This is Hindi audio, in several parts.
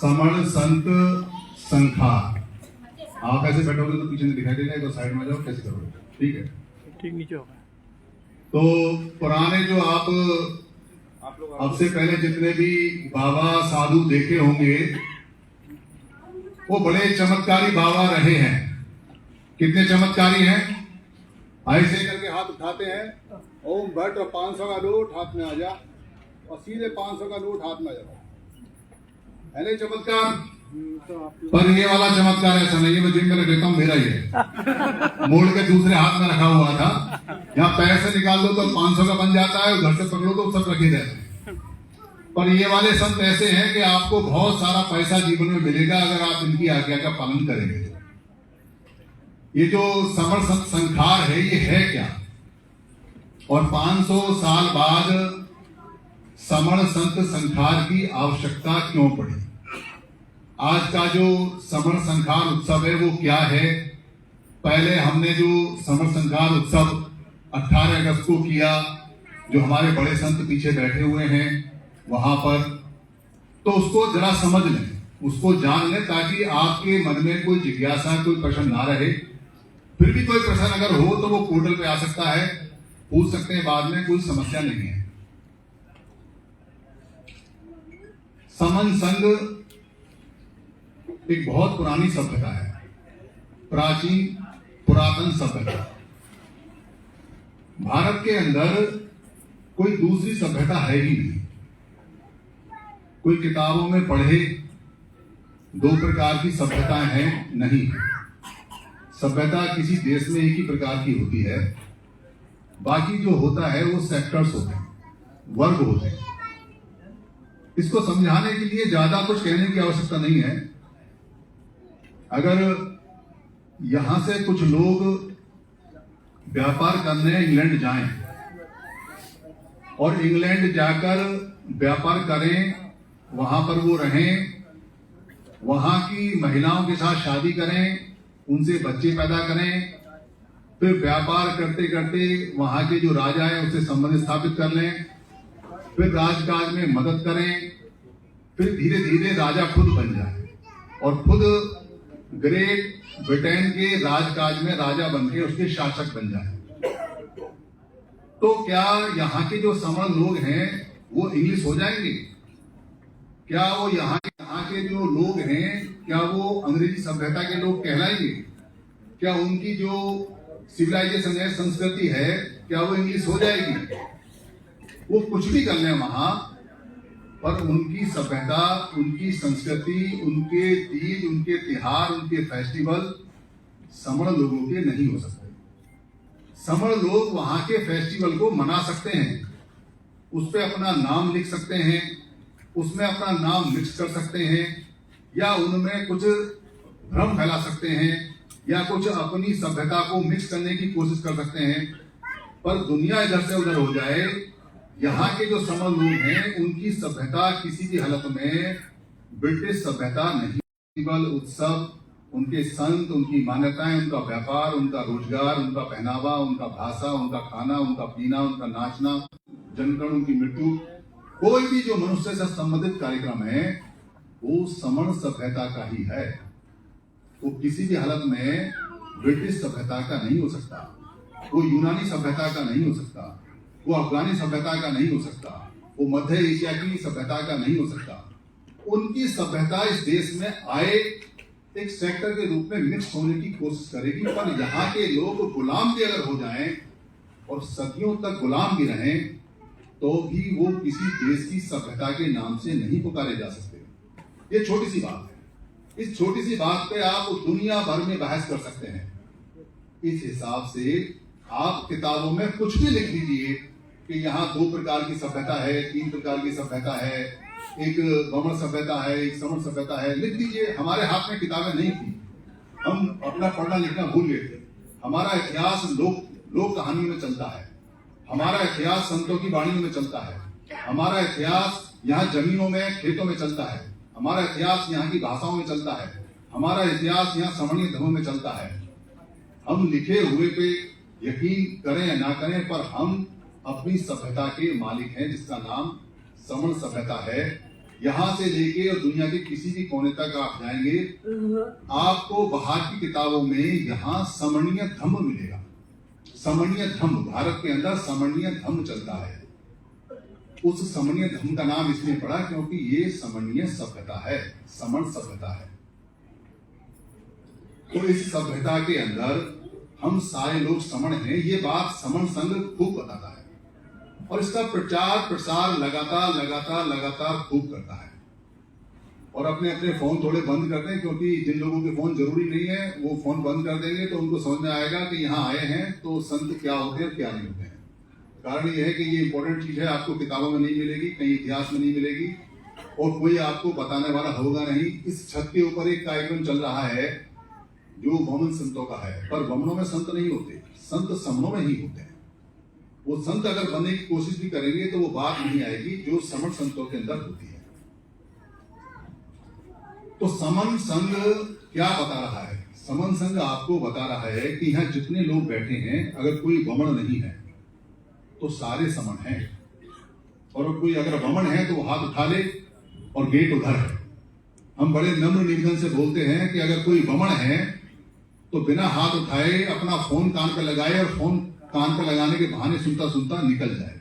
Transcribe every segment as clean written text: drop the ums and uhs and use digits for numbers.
समण संत संखार। आप ऐसे बैठोगे तो पीछे नहीं दिखाई देगा, तो साइड में जाओ, कैसे करोगे? ठीक है, ठीक नीचे होगा। तो पुराने जो आप अब से पहले जितने भी बाबा साधु देखे होंगे वो बड़े चमत्कारी बाबा रहे हैं। कितने चमत्कारी हैं? ऐसे करके हाथ उठाते हैं, ओम भट्ट, और 500 का नोट हाथ में आ जा, और सीधे 500 का नोट हाथ में आ जाता है नहीं चमत्कार। पर ये वाला चमत्कार ऐसा नहीं है, मैं जिम में देता हूँ, मेरा ही है। मोड़ के दूसरे हाथ में रखा हुआ था, यहाँ पैसे निकाल दो तो 500 का बन जाता है, घर से पकड़ो तो सब रखे रहते हैं। पर ये वाले संत ऐसे हैं कि आपको बहुत सारा पैसा जीवन में मिलेगा अगर आप इनकी आज्ञा का पालन करेंगे। ये जो समण संत संखार है, ये है क्या? और 500 साल बाद समण संत संखार की आवश्यकता क्यों पड़ी? आज का जो समण संखार उत्सव है वो क्या है? पहले हमने जो समण संखार उत्सव 18 अगस्त को किया, जो हमारे बड़े संत पीछे बैठे हुए हैं वहां पर, तो उसको जरा समझ लें, उसको जान लें, ताकि आपके मन में कोई जिज्ञासा, कोई प्रश्न ना रहे। फिर भी कोई प्रश्न अगर हो तो वो पोर्टल पे आ सकता है, पूछ सकते हैं, बाद में कोई समस्या नहीं है। समन संघ एक बहुत पुरानी सभ्यता है, प्राचीन पुरातन सभ्यता। भारत के अंदर कोई दूसरी सभ्यता है ही नहीं। कोई किताबों में पढ़े 2 प्रकार की सभ्यताएं हैं, नहीं। सभ्यता किसी देश में एक ही प्रकार की होती है, बाकी जो होता है वो सेक्टर्स होते हैं, वर्ग होते हैं। इसको समझाने के लिए ज्यादा कुछ कहने की आवश्यकता नहीं है। अगर यहां से कुछ लोग व्यापार करने इंग्लैंड जाएं और इंग्लैंड जाकर व्यापार करें, वहां पर वो रहें, वहां की महिलाओं के साथ शादी करें, उनसे बच्चे पैदा करें, फिर व्यापार करते करते वहां के जो राजा हैं उससे संबंध स्थापित कर लें, फिर राजकाज में मदद करें, फिर धीरे धीरे राजा खुद बन जाए और खुद ग्रेट ब्रिटेन के राजकाज में राजा बनके उसके शासक बन जाए। तो क्या यहाँ के जो समण लोग हैं वो इंग्लिश हो जाएंगे? क्या वो यहाँ के जो लोग हैं क्या वो अंग्रेजी सभ्यता के लोग कहलाएंगे? क्या उनकी जो सिविलाइजेशन है, संस्कृति है, क्या वो इंग्लिश हो जाएगी? वो कुछ भी कर लें वहां, पर उनकी सभ्यता, उनकी संस्कृति, उनके तीज, उनके त्योहार, उनके फेस्टिवल समण लोगों के नहीं हो सकते। समण लोग वहां के फेस्टिवल को मना सकते हैं, उस पर अपना नाम लिख सकते हैं, उसमें अपना नाम मिक्स कर सकते हैं, या उनमें कुछ भ्रम फैला सकते हैं, या कुछ अपनी सभ्यता को मिक्स करने की कोशिश कर सकते हैं। पर दुनिया इधर से उधर हो जाए, यहाँ के जो समण लोग हैं उनकी सभ्यता किसी भी हालत में ब्रिटिश सभ्यता नहीं। केवल उत्सव, उनके संत, उनकी मान्यताएं, उनका व्यापार, उनका रोजगार, उनका पहनावा, उनका भाषा, उनका खाना, उनका पीना, उनका नाचना, जनगण, उनकी मृत्यु, कोई भी जो मनुष्य से संबंधित कार्यक्रम है वो समण सभ्यता का ही है। वो किसी भी हालत में ब्रिटिश सभ्यता का नहीं हो सकता, वो यूनानी सभ्यता का नहीं हो सकता, वो अफगानी सभ्यता का नहीं हो सकता, वो मध्य एशिया की सभ्यता का नहीं हो सकता। उनकी सभ्यता इस देश में आए एक सेक्टर के रूप में मिक्स होने की कोशिश करेगी, पर यहाँ के लोग गुलाम भी अगर हो जाएं और सदियों तक गुलाम भी रहें तो भी वो किसी देश की सभ्यता के नाम से नहीं पुकारे जा सकते। ये छोटी सी बात है। इस छोटी सी बात पे आप दुनिया भर में बहस कर सकते हैं। इस हिसाब से आप किताबों में कुछ भी लिख दीजिए कि यहाँ 2 प्रकार की सभ्यता है, 3 प्रकार की सभ्यता है, एक वमन सभ्यता है, एक समण सभ्यता है, लिख दीजिए। हमारे हाथ में किताबें नहीं थी, हम अपना पढ़ना लिखना भूल गए थे। हमारा इतिहास लोक कहानी में चलता है, हमारा इतिहास संतों की वाणियों में चलता है, हमारा इतिहास यहाँ जमीनों में खेतों में चलता है, हमारा इतिहास यहाँ की भाषाओं में चलता है, हमारा इतिहास यहाँ समणीय धर्मों में चलता है। हम लिखे हुए पे यकीन करें या ना करें, पर हम अपनी सभ्यता के मालिक हैं जिसका नाम समण सभ्यता है। यहाँ से लेके और दुनिया के किसी भी कोने तक आप जाएंगे, आपको बाहर की किताबों में यहाँ समणीय धम्म मिलेगा। समणीय धम्म, भारत के अंदर समणीय धम्म चलता है। उस समणीय धम्म का नाम इसलिए पड़ा क्योंकि ये समणीय सभ्यता है, समण सभ्यता है। तो इस सभ्यता के अंदर हम सारे लोग समण हैं, ये बात समण संघ खूब बताता है और इसका प्रचार प्रसार लगातार खूब करता है। और अपने अपने फोन थोड़े बंद करते हैं, क्योंकि जिन लोगों के फोन जरूरी नहीं है वो फोन बंद कर देंगे तो उनको समझ में आएगा कि यहाँ आए हैं तो संत क्या होते हैं क्या नहीं होते हैं। कारण यह है कि ये इंपॉर्टेंट चीज है, आपको किताबों में नहीं मिलेगी, कहीं इतिहास में नहीं मिलेगी और कोई आपको बताने वाला होगा नहीं। इस छत के ऊपर एक कार्यक्रम चल रहा है जो वमन संतों का है, पर वमनों में संत नहीं होते, संत समणों में ही होते हैं। वो संत अगर बनने की कोशिश भी करेंगे तो वो बात नहीं आएगी जो समण संतों के अंदर होती है। तो समन संघ क्या बता रहा है? समन संघ आपको बता रहा है कि यहाँ जितने लोग बैठे हैं, अगर कोई वमन नहीं है तो सारे समण हैं, और कोई अगर वमन है तो वो हाथ उठा ले और गेट उधर है। हम बड़े नम्र निवेदन से बोलते हैं कि अगर कोई वमन है तो बिना हाथ उठाए अपना फोन कान पर लगाए और फोन कान पर लगाने के बहाने सुनता सुनता निकल जाए।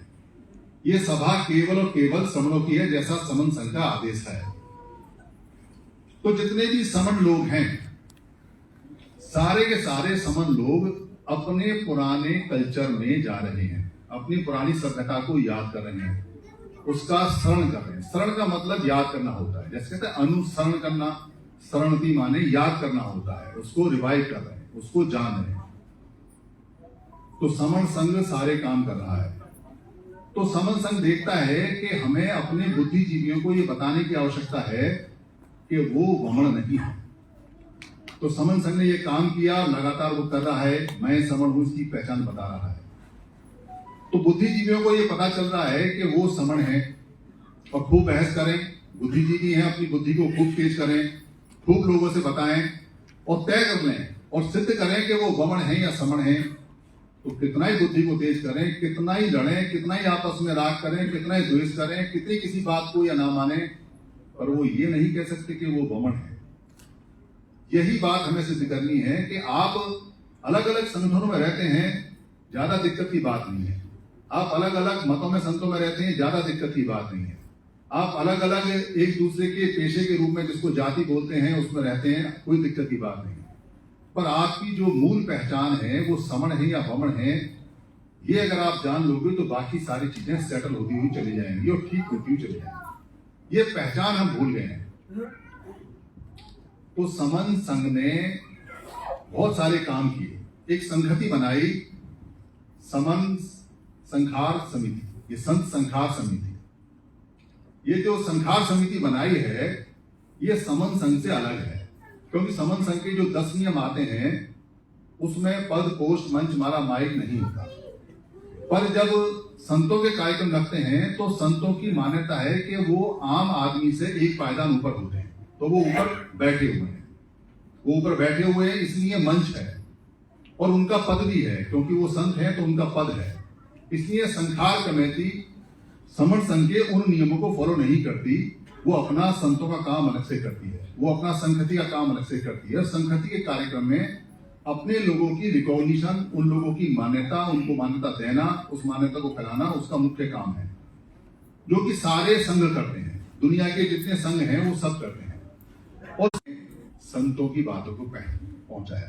ये सभा केवल और केवल समणों की है, जैसा समन संघ का आदेश है। तो जितने भी समण लोग हैं, सारे के सारे समण लोग अपने पुराने कल्चर में जा रहे हैं, अपनी पुरानी सभ्यता को याद कर रहे हैं, उसका शरण कर रहे हैं। शरण का मतलब याद करना होता है, जैसे कहते हैं अनुसरण करना, शरणति माने याद करना होता है, उसको रिवाइव कर रहे हैं, उसको जान रहे हैं। तो समण संघ सारे काम कर रहा है। तो समण संघ देखता है कि हमें अपने बुद्धिजीवियों को ये बताने की आवश्यकता है कि वो वमन नहीं है। तो समण संघ ने ये काम किया, लगातार वो कर रहा है, मैं समण हूं इसकी पहचान बता रहा है। तो बुद्धिजीवियों को ये पता चल रहा है कि वो समण है और खूब बहस करें, बुद्धिजीवी हैं, अपनी बुद्धि को खूब तेज करें, खूब लोगों से बताएं और तय कर लें और सिद्ध करें कि वो वमन है या समण है। तो कितना ही बुद्धि को तेज करें, कितना ही लड़ें, कितना ही आपस में राग करें, कितना ही द्वेष करें, कितनी किसी बात को या ना माने, पर वो ये नहीं कह सकते कि वो वमन है। यही बात हमें सिद्ध करनी है कि आप अलग अलग संगठनों में रहते हैं, ज्यादा दिक्कत की बात नहीं है। आप अलग अलग मतों में संतों में रहते हैं, ज्यादा दिक्कत की बात नहीं है। आप अलग अलग एक दूसरे के पेशे के रूप में, जिसको जाति बोलते हैं, उसमें रहते हैं, कोई दिक्कत की बात नहीं है। पर आपकी जो मूल पहचान है वो समण है या वमन है, ये अगर आप जान लोगे तो बाकी सारी चीजें सेटल होती हुई चली जाएंगी और ठीक होती हुई चली जाएंगी। ये पहचान हम भूल गए हैं। तो समन संघ ने बहुत सारे काम किए, एक संहति बनाई, समन संखार समिति, ये संत संखार समिति। ये जो संखार समिति बनाई है ये समन संघ से अलग है, क्योंकि समन संघ के जो 10 नियम आते हैं उसमें पद, पोस्ट, मंच, माला, माइक नहीं होता। पर जब संतों के कार्यक्रम रखते हैं तो संतों की मान्यता है कि वो आम आदमी से एक पायदान ऊपर होते हैं, तो वो ऊपर बैठे हुए हैं, वो ऊपर बैठे हुए हैं, इसलिए मंच है और उनका पद भी है, क्योंकि वो संत हैं तो उनका पद है। इसलिए संखार कमेटी समण संघ के उन नियमों को फॉलो नहीं करती, वो अपना संतों का काम अलग से करती है, वो अपना संहति का काम अलग से करती है। संहति के कार्यक्रम में अपने लोगों की रिकॉग्निशन, उन लोगों की मान्यता, उनको मान्यता देना, उस मान्यता को फैलाना उसका मुख्य काम है, जो कि सारे संघ करते हैं। दुनिया के जितने संघ हैं वो सब करते हैं। और संतों की बातों को पहुंचाया।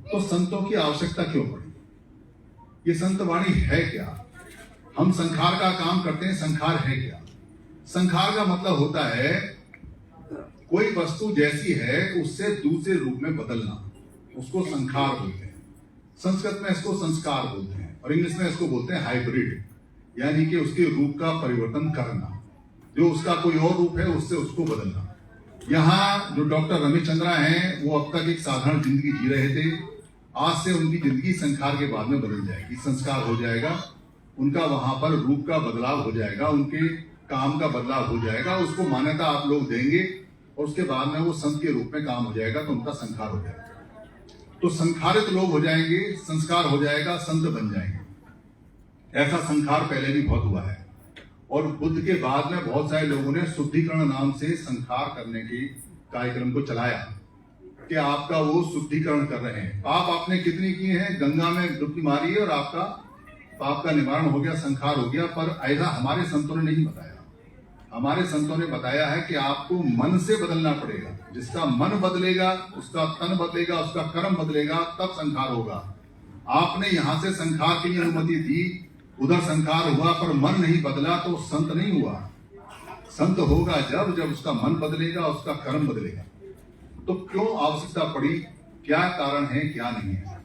तो संतों की आवश्यकता क्यों पड़ी? ये संतवाणी है क्या? हम संखार का काम करते हैं, संखार है क्या? संखार का मतलब होता है कोई वस्तु जैसी है उससे दूसरे रूप में बदलना, उसको संखार बोलते हैं। संस्कृत में इसको संस्कार बोलते हैं और इंग्लिश में इसको बोलते हैं हाइब्रिड, यानी कि उसके रूप का परिवर्तन करना, जो उसका कोई और रूप है उससे उसको बदलना। यहाँ जो डॉक्टर रमेश चंद्रा हैं वो अब तक एक साधारण जिंदगी जी रहे थे, आज से उनकी जिंदगी संखार के बाद में बदल जाएगी, संस्कार हो जाएगा, उनका वहां पर रूप का बदलाव हो जाएगा, उनके काम का बदलाव हो जाएगा, उसको मान्यता आप लोग देंगे और उसके बाद में वो संत के रूप में काम हो जाएगा, तो उनका संखार हो जाएगा। तो संखारित लोग हो जाएंगे, संस्कार हो जाएगा, संत बन जाएंगे। ऐसा संखार पहले भी बहुत हुआ है और बुद्ध के बाद में बहुत सारे लोगों ने शुद्धिकरण नाम से संखार करने के कार्यक्रम को चलाया कि आपका वो शुद्धिकरण कर रहे हैं। पाप आपने कितनी किए हैं, गंगा में डुबकी मारी है और आपका पाप का निवारण हो गया, संखार हो गया। पर ऐसा हमारे संतों ने नहीं बताया। हमारे संतों ने बताया है कि आपको मन से बदलना पड़ेगा। जिसका मन बदलेगा, उसका तन बदलेगा, उसका कर्म बदलेगा, तब संखार होगा। आपने यहां से संखार के लिए अनुमति दी, उधर संखार हुआ पर मन नहीं बदला, तो संत नहीं हुआ। संत होगा जब उसका मन बदलेगा, उसका कर्म बदलेगा। तो क्यों आवश्यकता पड़ी, क्या कारण है, क्या नहीं है?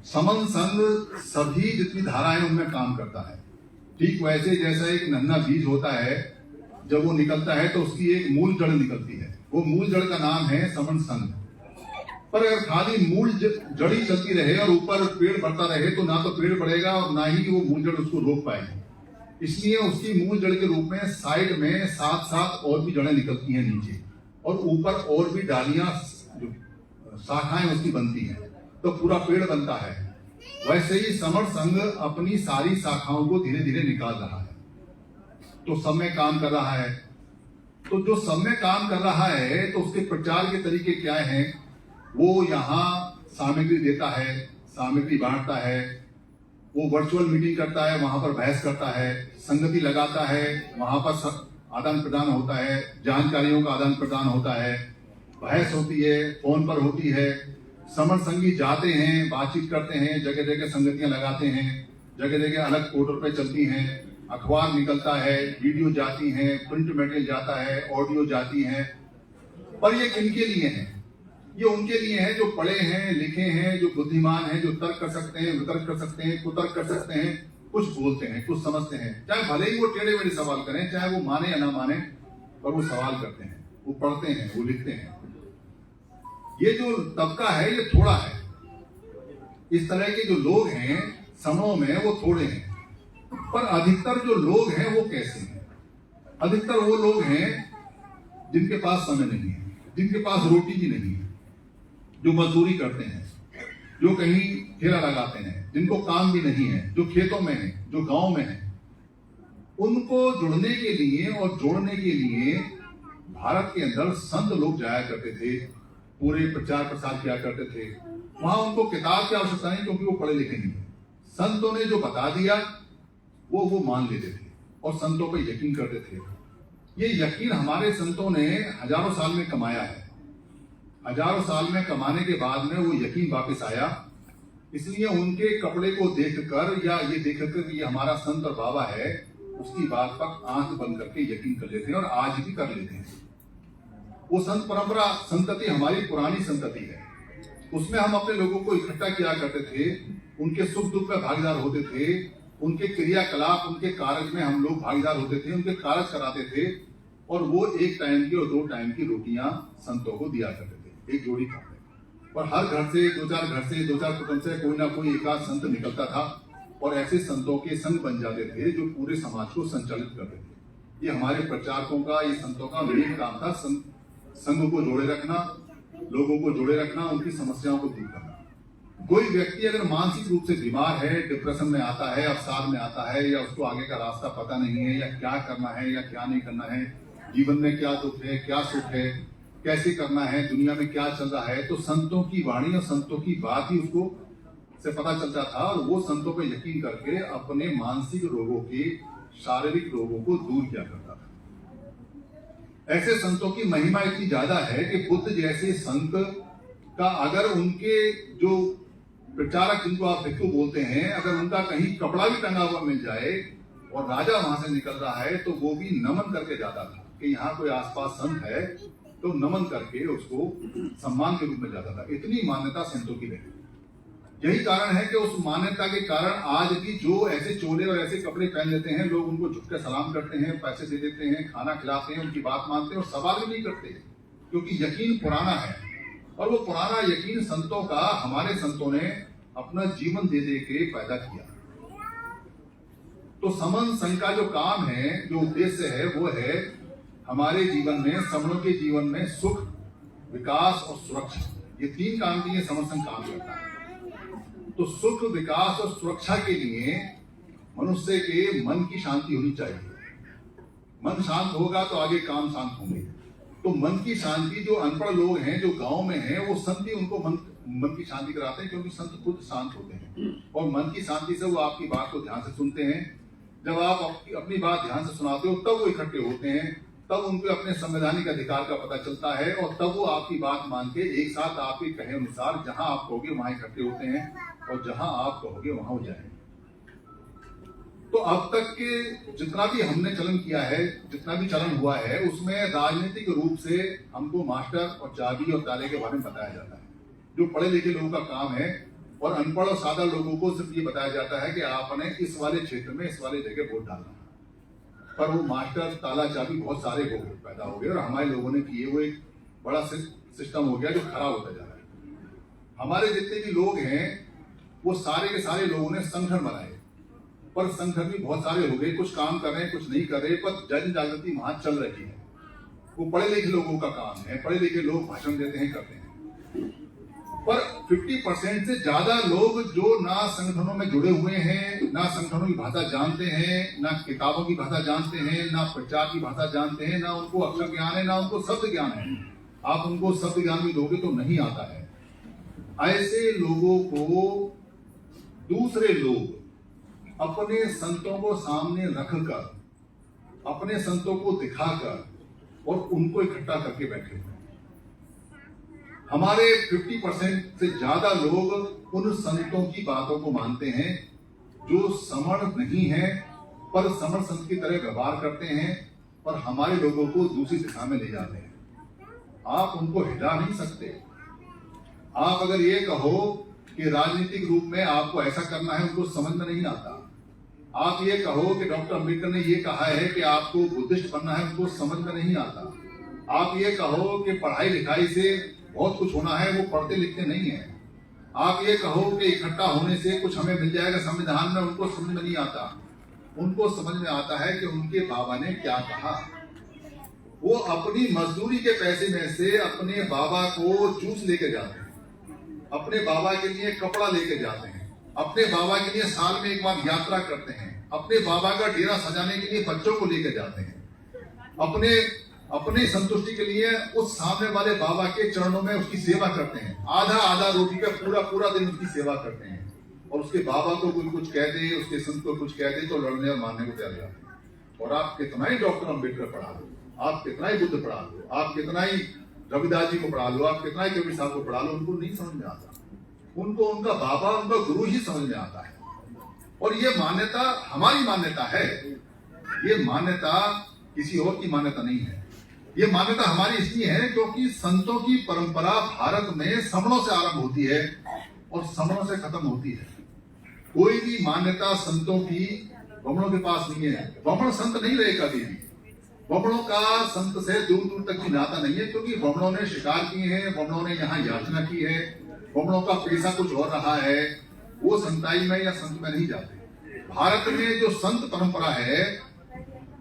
समन संग सभी जितनी धाराएं उनमें काम करता है। ठीक वैसे जैसा एक नन्हा बीज होता है, जब वो निकलता है तो उसकी एक मूल जड़ निकलती है, वो मूल जड़ का नाम है समन संग। पर अगर खाली मूल जड़ी चलती रहे और ऊपर पेड़ बढ़ता रहे तो ना तो पेड़ बढ़ेगा और ना ही वो मूल जड़ उसको रोक पाएगी। इसलिए उसकी मूल जड़ के रूप में साइड में साथ साथ और भी जड़ें निकलती हैं नीचे, और ऊपर और भी डालियां, जो शाखाएं उसकी बनती हैं, तो पूरा पेड़ बनता है। वैसे ही समर संघ अपनी सारी शाखाओं को धीरे धीरे निकाल रहा है, तो सब में काम कर रहा है। तो जो सब में काम कर रहा है तो उसके प्रचार के तरीके क्या हैं? वो यहाँ सामग्री देता है, सामग्री बांटता है, वो वर्चुअल मीटिंग करता है, वहां पर बहस करता है, संगति लगाता है, वहां पर आदान प्रदान होता है, जानकारियों का आदान प्रदान होता है, बहस होती है, फोन पर होती है। समर संगी जाते हैं, बातचीत करते हैं, जगह जगह संगतियां लगाते हैं, जगह जगह अलग पोर्टल पे चलती हैं, अखबार निकलता है, वीडियो जाती हैं, प्रिंट मटेरियल जाता है, ऑडियो जाती हैं। पर ये किनके लिए है? ये उनके लिए है जो पढ़े हैं, लिखे हैं, जो बुद्धिमान हैं, जो तर्क कर सकते हैं, वितर्क कर सकते हैं, कुतर्क कर सकते हैं, कुछ बोलते हैं, कुछ समझते हैं। चाहे भले ही वो टेढ़े मेढ़े सवाल करें, चाहे वो माने या ना माने, पर वो सवाल करते हैं, वो पढ़ते हैं, वो लिखते हैं। ये जो तबका है ये थोड़ा है। इस तरह के जो लोग हैं समूह में वो थोड़े हैं, पर अधिकतर जो लोग हैं वो कैसे हैं? अधिकतर वो लोग हैं जिनके पास समय नहीं है, जिनके पास रोटी भी नहीं है, जो मजदूरी करते हैं, जो कहीं ठेला लगाते हैं, जिनको काम भी नहीं है, जो खेतों में है, जो गांव में है। उनको जुड़ने के लिए और जोड़ने के लिए भारत के अंदर संत लोग जाया करते थे, पूरे प्रचार प्रसार किया करते थे। वहां उनको किताब की आवश्यकता नहीं, क्योंकि वो पढ़े लिखे नहीं है। संतों ने जो बता दिया वो मान लेते थे और संतों पर यकीन करते थे। ये यकीन हमारे संतों ने हजारों साल में कमाया है। हजारों साल में कमाने के बाद में वो यकीन वापस आया। इसलिए उनके कपड़े को देखकर या ये देखकर ये हमारा संत और बाबा है, उसकी बात पर आंख बंद करके यकीन कर लेते हैं और आज भी कर लेते हैं। वो संत परंपरा संतति हमारी पुरानी संतति है। उसमें हम अपने लोगों को इकट्ठा किया करते थे, उनके सुख दुख में भागीदार होते थे, उनके क्रियाकलाप, उनके कार्य में हम लोग भागीदार होते थे, उनके कार्य कराते थे, और वो 1 टाइम की और 2 टाइम की रोटियां संतों को दिया करते थे, एक जोड़ी खाते। और हर घर से 2-4 घर से 2-4 कुटुंब से कोई ना कोई एकाध संत निकलता था और ऐसे संतों के संघ बन जाते थे जो पूरे समाज को संचालित करते थे। ये हमारे प्रचारकों का, ये संतों का मेन काम था, संघ को जोड़े रखना, लोगों को जोड़े रखना, उनकी समस्याओं को दूर करना। कोई व्यक्ति अगर मानसिक रूप से बीमार है, डिप्रेशन में आता है, अवसाद में आता है, या उसको आगे का रास्ता पता नहीं है, या क्या करना है या क्या नहीं करना है, जीवन में क्या दुख है क्या सुख है, कैसे करना है, दुनिया में क्या चल रहा है, तो संतों की वाणी और संतों की बात ही उसको से पता चलता था और वो संतों पर यकीन करके अपने मानसिक रोगों के, शारीरिक रोगों को दूर किया करता था। ऐसे संतों की महिमा इतनी ज्यादा है कि बुद्ध जैसे संत का अगर उनके जो प्रचारक, जिनको आप भिक्षु बोलते हैं, अगर उनका कहीं कपड़ा भी टंगा हुआ मिल जाए और राजा वहां से निकल रहा है तो वो भी नमन करके जाता था कि यहाँ कोई आसपास संत है, तो नमन करके उसको सम्मान के रूप में जाता था। इतनी मान्यता संतों की रही। यही कारण है कि उस मान्यता के कारण आज भी जो ऐसे चोले और ऐसे कपड़े पहन लेते हैं, लोग उनको झुककर सलाम करते हैं, पैसे दे देते हैं, खाना खिलाते हैं, उनकी बात मानते हैं और सवाल भी नहीं करते, क्योंकि यकीन पुराना है। और वो पुराना यकीन संतों का, हमारे संतों ने अपना जीवन दे दे के पैदा किया। तो समन संघ का जो काम है, जो उद्देश्य है, वो है हमारे जीवन में, समनों के जीवन में सुख, विकास और सुरक्षा, ये तीन काम के लिए समन संघ काम करता है। तो सुख, विकास और सुरक्षा के लिए मनुष्य के मन की शांति होनी चाहिए। मन शांत होगा तो आगे काम शांत होंगे। तो मन की शांति, जो अनपढ़ लोग हैं, जो गांव में हैं, वो संत ही उनको मन की शांति कराते हैं, क्योंकि संत खुद शांत होते हैं और मन की शांति से वो आपकी बात को ध्यान से सुनते हैं। जब आप अपनी बात ध्यान से सुनाते हो तब वो इकट्ठे होते हैं, तब उनको अपने संवैधानिक अधिकार का पता चलता है और तब वो आपकी बात मान के एक साथ आपके कहे अनुसार जहां आप कहोगे वहां इकट्ठे होते हैं और जहां आप कहोगे वहां हो जाएंगे। तो अब तक के जितना भी हमने चलन किया है, जितना भी चलन हुआ है, उसमें राजनीतिक रूप से हमको मास्टर और चाबी और ताले के बारे में बताया जाता है। जो पढ़े लिखे लोगों का काम है, और अनपढ़ और सादा लोगों को सिर्फ ये बताया जाता है कि आपने इस वाले क्षेत्र में, इस वाले जगह वोट डालना। पर वो मास्टर, ताला, चाबी बहुत सारे हो गए, पैदा हो गए और हमारे लोगों ने किए वो एक बड़ा सिस्टम हो गया जो खराब होता जा रहा है। हमारे जितने भी लोग हैं वो सारे के सारे लोगों ने संगठन बनाए, पर संगठन भी बहुत सारे हो गए, कुछ काम कर रहे हैं, कुछ नहीं कर रहे, पर जन जागृति वहां चल रही है। वो पढ़े लिखे लोगों का काम है, पढ़े लिखे लोग भाषण देते हैं, करते हैं, पर 50% से ज्यादा लोग जो ना संगठनों में जुड़े हुए हैं, ना संगठनों की भाषा जानते हैं, ना किताबों की भाषा जानते हैं, ना प्रचार की भाषा जानते हैं, ना उनको अक्षर ज्ञान है, ना उनको शब्द ज्ञान है। आप उनको शब्द ज्ञान भी दोगे तो नहीं आता है। ऐसे लोगों को दूसरे लोग अपने संतों को सामने रखकर, अपने संतों को दिखाकर और उनको इकट्ठा करके बैठे हुए। हमारे 50% से ज्यादा लोग उन संतों की बातों को मानते हैं जो समण नहीं है, पर समण संत की तरह व्यवहार करते हैं और हमारे लोगों को दूसरी दिशा में ले जाते हैं। आप उनको हिला नहीं सकते। आप अगर ये कहो कि राजनीतिक रूप में आपको ऐसा करना है, उनको समझ में नहीं आता। आप ये कहो कि डॉक्टर अंबेडकर ने ये कहा है कि आपको बुद्धिस्ट बनना है, उनको समझ में नहीं आता। आप ये कहो कि पढ़ाई लिखाई से बहुत कुछ होना है, वो पढ़ते लिखते नहीं है। आप ये कहो कि इकट्ठा होने से कुछ हमें मिल जाएगा संविधान में, उनको समझ में नहीं आता। उनको समझ में आता है कि उनके बाबा ने क्या कहा। वो अपनी मजदूरी के पैसे में से अपने बाबा को जूस लेके जाते हैं, अपने बाबा के लिए कपड़ा लेके जाते हैं, अपने बाबा के लिए साल में एक बार यात्रा करते हैं, अपने बाबा का डेरा सजाने के लिए बच्चों को लेके जाते हैं, अपने संतुष्टि के लिए उस सामने वाले बाबा के चरणों में उसकी सेवा करते हैं। आधा आधा रोटी का पूरा दिन उसकी सेवा करते हैं और उसके बाबा को कोई कुछ कह दे, उसके संत को कुछ कह दे तो लड़ने और मारने को तैयार जाते हैं। और आप कितना ही डॉक्टर अंबेडकर पढ़ा लो, आप कितना ही बुद्ध पढ़ा लो, आप कितना ही रविदास जी को पढ़ा लो, आप कितना ही कबीर साहब को पढ़ा लो, उनको नहीं समझ में आता। उनको उनका बाबा, उनका गुरु ही समझ में आता है। और ये मान्यता हमारी मान्यता है, ये मान्यता किसी और की मान्यता नहीं है। ये मान्यता हमारी इसलिए है क्योंकि संतों की परंपरा भारत में समणों से आरंभ होती है और समणों से खत्म होती है। कोई भी मान्यता संतों की ब्राह्मणों के पास नहीं है। ब्राह्मण संत नहीं रहे कभी भी। ब्राह्मणों का संत से दूर दूर तक भी नाता नहीं है, क्योंकि ब्राह्मणों ने शिकार किए हैं, ब्राह्मणों ने यहाँ याचना की है, ब्राह्मणों का पेशा कुछ और रहा है, वो संताई में या संत में नहीं जाते। भारत में जो संत परंपरा है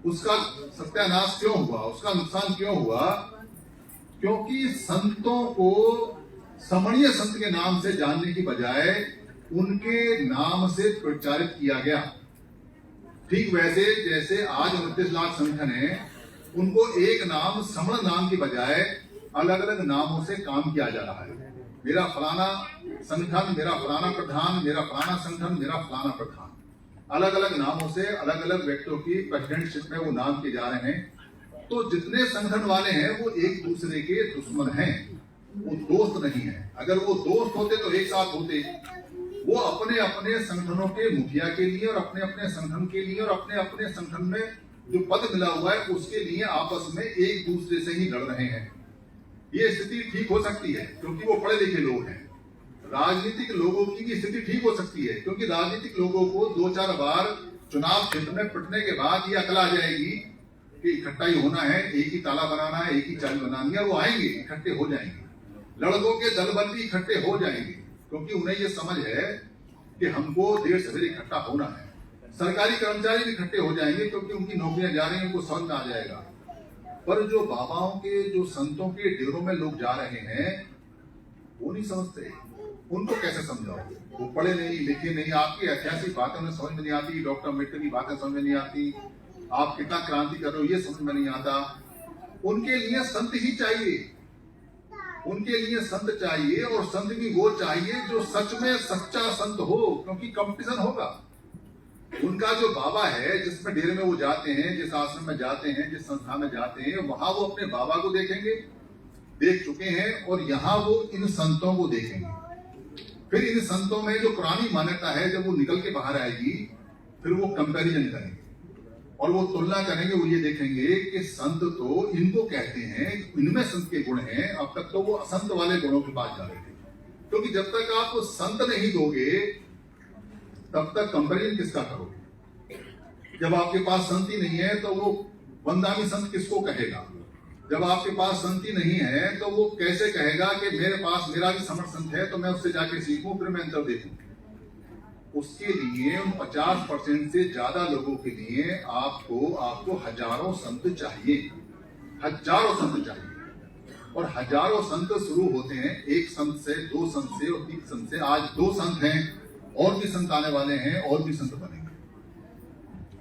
उसका सत्यानाश क्यों हुआ, उसका नुकसान क्यों हुआ? क्योंकि संतों को समणीय संत के नाम से जानने की बजाय उनके नाम से प्रचारित किया गया। ठीक वैसे जैसे आज 29 लाख संगठन है, उनको एक नाम समण नाम की बजाय अलग अलग नामों से काम किया जा रहा है। मेरा फलाना संगठन, मेरा फलाना प्रधान, मेरा फलाना संगठन, मेरा फलाना प्रधान, अलग अलग नामों से अलग अलग व्यक्तियों की प्रेसिडेंटशिप में वो नाम किए जा रहे हैं। तो जितने संगठन वाले हैं वो एक दूसरे के दुश्मन हैं, वो दोस्त नहीं है। अगर वो दोस्त होते तो एक साथ होते। वो अपने अपने संगठनों के मुखिया के लिए और अपने अपने संगठन के लिए और अपने अपने संगठन में जो पद मिला हुआ है उसके लिए आपस में एक दूसरे से ही लड़ रहे हैं। ये स्थिति ठीक हो सकती है क्योंकि वो पढ़े लिखे लोग हैं। राजनीतिक लोगों की भी स्थिति ठीक हो सकती है क्योंकि राजनीतिक लोगों को 2-4 बार चुनाव क्षेत्र में पिटने के बाद ये अकल आ जाएगी कि इकट्ठा ही होना है, एक ही ताला बनाना है, एक ही चाल बनानी है। वो आएंगे, इकट्ठे हो जाएंगे। लड़कों के दल बल भी इकट्ठे हो जाएंगे क्योंकि उन्हें ये समझ है कि हमको देर सवेरे इकट्ठा होना है। सरकारी कर्मचारी भी इकट्ठे हो जाएंगे क्योंकि उनकी नौकरियां जा रही हैं, उनको समझ में आ जाएगा। पर जो बाबाओं के, जो संतों के डेरों में लोग जा रहे हैं वो नहीं समझते। उनको कैसे समझाओगे? वो पढ़े नहीं लिखे नहीं, आपकी ऐतिहासिक बातें उन्हें समझ में नहीं आती, डॉक्टर अम्बेडकर की बातें समझ में नहीं आती, आप कितना क्रांति कर रहे हो ये समझ में नहीं आता। उनके लिए संत ही चाहिए, उनके लिए संत चाहिए और संत भी वो चाहिए जो सच में सच्चा संत हो, क्योंकि कंपटीशन होगा। उनका जो बाबा है, जिसमें डेरे में वो जाते हैं, जिस आश्रम में जाते हैं, जिस संस्था में जाते हैं, वहां वो अपने बाबा को देखेंगे, देख चुके हैं, और यहाँ वो इन संतों को देखेंगे। फिर इन संतों में जो पुरानी मान्यता है जब वो निकल के बाहर आएगी, फिर वो कंपैरिजन करेंगे और वो तुलना करेंगे। वो ये देखेंगे कि संत तो इनको कहते हैं, इनमें संत के गुण हैं। अब तक तो वो असंत वाले गुणों के पास जा रहे थे, क्योंकि जब तक आप संत नहीं दोगे तब तक कंपैरिजन किसका करोगे? जब आपके पास संत ही नहीं है तो वो वंदामी संत किसको कहेगा? जब आपके पास संत ही नहीं है तो वो कैसे कहेगा कि मेरे पास मेरा भी समर्थ संत है तो मैं उससे जाके सीखूं, फिर मैं अंतर देखूं? उसके लिए 50% से ज्यादा लोगों के लिए आपको हजारों संत चाहिए, हजारों संत चाहिए। और हजारों संत शुरू होते हैं एक संत से, 2 संत से और 3 संत से। आज 2 संत हैं, और भी संत आने वाले हैं, और भी संत बनेंगे।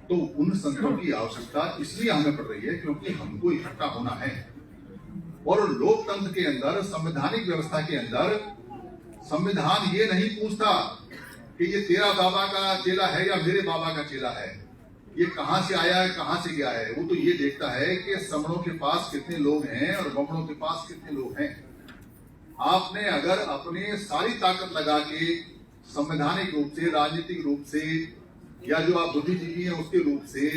तो उन संतों की आवश्यकता इसलिए हमें पड़ रही है क्योंकि हमको इकट्ठा होना है। और लोकतंत्र के अंदर, संवैधानिक व्यवस्था के अंदर, संविधान ये नहीं पूछता कि ये तेरा बाबा का चेला है या मेरे बाबा का चेला है, ये कहां से आया है, कहां से गया है। वो तो ये देखता है कि सवर्णों के पास कितने लोग हैं और ब्राह्मणों के पास कितने लोग हैं। आपने अगर अपने सारी ताकत लगा के संवैधानिक रूप से, राजनीतिक रूप से, या जो आप बुद्धिजीवी हैं उसके रूप से,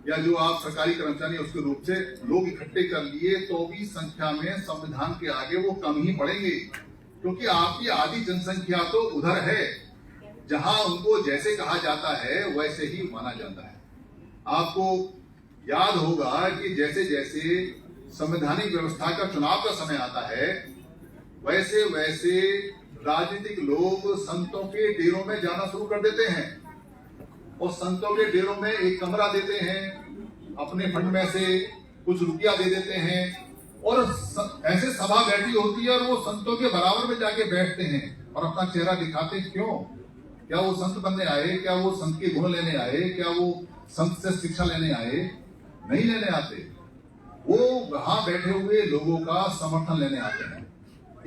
या जो आप सरकारी कर्मचारी हैं उसके रूप से लोग इकट्ठे कर लिए, तो भी संख्या में संविधान के आगे वो कम ही पड़ेंगे। क्योंकि आपकी आधी जनसंख्या तो उधर है जहां उनको जैसे कहा जाता है वैसे ही माना जाता है। आपको याद होगा कि जैसे जैसे संवैधानिक व्यवस्था का चुनाव का समय आता है, वैसे वैसे राजनीतिक लोग संतों के डेरों में जाना शुरू कर देते हैं और संतों के डेरों में एक कमरा देते हैं, अपने फंड में से कुछ रुपया दे देते हैं, और ऐसे सभा बैठी होती है और वो संतों के बराबर में जाके बैठते हैं और अपना चेहरा दिखाते। क्यों? क्या वो संत बनने आए? क्या वो संत के गुण लेने आए? क्या वो संत से शिक्षा लेने आए? नहीं लेने आते। वो वहां बैठे हुए लोगों का समर्थन लेने आते हैं।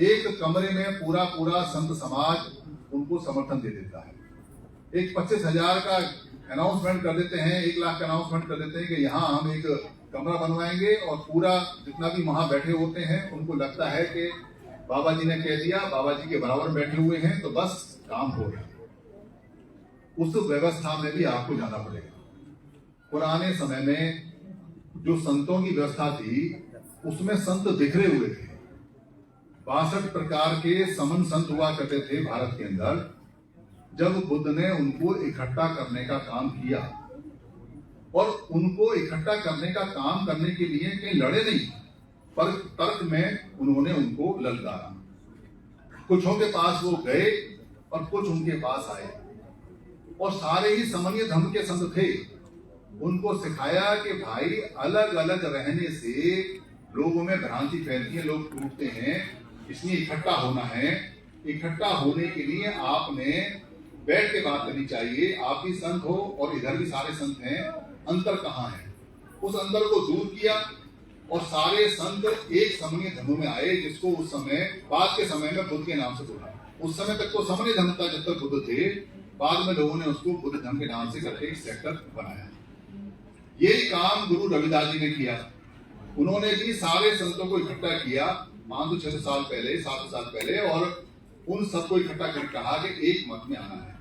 एक कमरे में पूरा पूरा संत समाज उनको समर्थन दे देता है। एक 25,000 का अनाउंसमेंट कर देते हैं, 1 लाख का अनाउंसमेंट कर देते हैं कि यहाँ हम एक कमरा बनवाएंगे, और पूरा जितना भी वहां बैठे होते हैं उनको लगता है कि बाबा जी ने कह दिया, बाबा जी के बराबर बैठे हुए हैं तो बस काम हो गया। उस व्यवस्था में भी आपको जाना पड़ेगा। पुराने समय में जो संतों की व्यवस्था थी उसमें संत बिखरे हुए थे। 62 प्रकार के समन संत हुआ करते थे भारत के अंदर। जब बुद्ध ने उनको इकट्ठा करने का काम किया, और उनको इकट्ठा करने का काम करने के लिए कहीं लड़े नहीं, पर तर्क में उन्होंने उनको ललकारा। कुछों के पास वो गए और कुछ उनके पास आए, और सारे ही समन्वय धर्म के संत थे। उनको सिखाया कि भाई अलग अलग रहने से लोगों में भ्रांति फैलती है, लोग टूटते हैं, इसलिए इकट्ठा होना है। इकट्ठा होने के लिए आपने बैठ के बात करनी चाहिए। आप भी संत हो और इधर भी सारे संत हैं, अंतर कहाँ है? उस अंतर को दूर किया और सारे संत एक समन्वय धर्म में आए, जिसको उस समय बाद के समय में बुद्ध के नाम से बोला। उस समय तक तो समन्वय धर्म था जब तक बुद्ध थे, बाद में लोगों ने उसको बुद्ध धर्म के नाम से करके एक सेक्टर बनाया। यही काम गुरु रविदास जी ने किया। उन्होंने भी सारे संतों को इकट्ठा किया 500-600 साल पहले, 700 साल पहले, और उन सबको इकट्ठा करके कहा कि एक मत में आना है।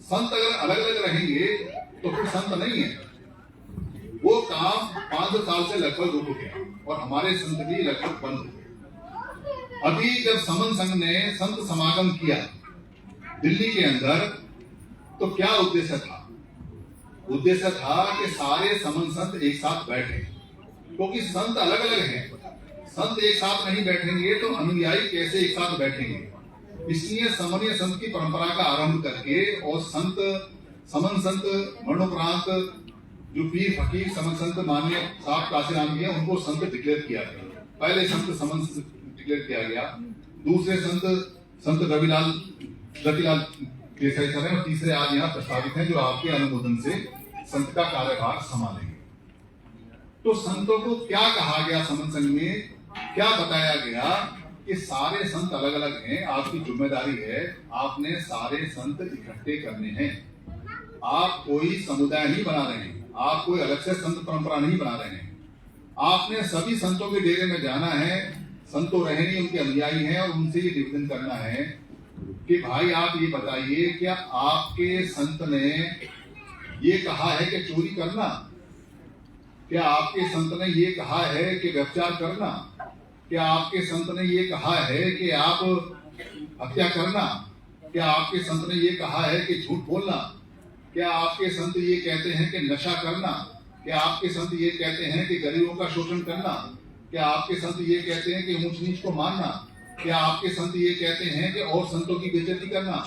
संत अगर अलग अलग रहेंगे तो फिर संत नहीं है। वो काम 500 साल से लगभग रुक गया और हमारे संत भी लगभग बंद हो गए। अभी जब समन संघ ने संत समागम किया दिल्ली के अंदर, तो क्या उद्देश्य था? उद्देश्य था कि सारे समन संत एक साथ बैठे, क्योंकि संत अलग अलग हैं। संत एक साथ नहीं बैठेंगे तो अनुयायी कैसे एक साथ बैठेंगे? इसलिए समन्वय संत की परंपरा का आरंभ करके और संत समन संत मरणोपरांत जो पीर फकीर समन संत मान्य साहब काशीराम जी हैं, उनको संत डिक्लेयर किया गया। पहले संत समन डिक्लेयर किया गया, दूसरे संत रविलाल रतिलाल देसाई सर हैं, और तीसरे आज यहाँ प्रस्तावित हैं जो आपके अनुमोदन से संत का कार्यभार संभालेंगे। तो संतों को क्या कहा गया? समन संघ में क्या बताया गया कि सारे संत अलग अलग हैं, आपकी जिम्मेदारी है, आपने सारे संत इकट्ठे करने हैं। आप कोई समुदाय नहीं बना रहे हैं, आप कोई अलग से संत परंपरा नहीं बना रहे हैं। आपने सभी संतों के डेरे में जाना है, संत तो रहे नहीं, उनके अनुयायी हैं, और उनसे ये निवेदन करना है कि भाई आप ये बताइए, क्या आपके संत ने ये कहा है कि चोरी करना? क्या आपके संत ने ये कहा है कि व्यभिचार करना? क्या आपके संत ने ये कहा है कि आप हत्या करना? क्या आपके संत ने ये कहा है कि झूठ बोलना? क्या आपके संत ये कहते हैं कि नशा करना? क्या आपके संत ये कहते हैं कि गरीबों का शोषण करना? क्या आपके संत ये कहते हैं कि ऊंच नीच को मानना? क्या आपके संत ये कहते हैं कि और संतों की बेइज्जती करना?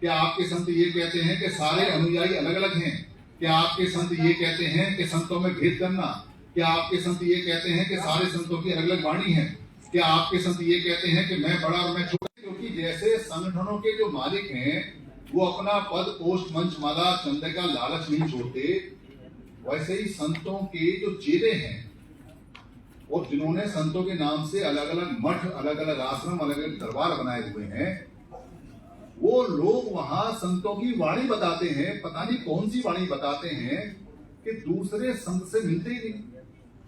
क्या आपके संत ये कहते हैं कि सारे अनुयायी अलग अलग हैं? क्या आपके संत ये कहते हैं कि संतों में भेद करना? क्या आपके संत ये कहते हैं कि सारे संतों की अलग अलग वाणी है? क्या आपके संत ये कहते हैं कि मैं बड़ा और मैं छोटा? क्योंकि जैसे संगठनों के जो मालिक हैं वो अपना पद पोस्ट मंच माला चंदे का लालच नहीं छोड़ते, वैसे ही संतों के जो चेले हैं और जिन्होंने संतों के नाम से अलग अलग मठ, अलग अलग आश्रम, अलग अलग दरबार बनाए हुए हैं, वो लोग वहां संतों की वाणी बताते हैं। पता नहीं कौन सी वाणी बताते हैं कि दूसरे संत से मिलते ही नहीं,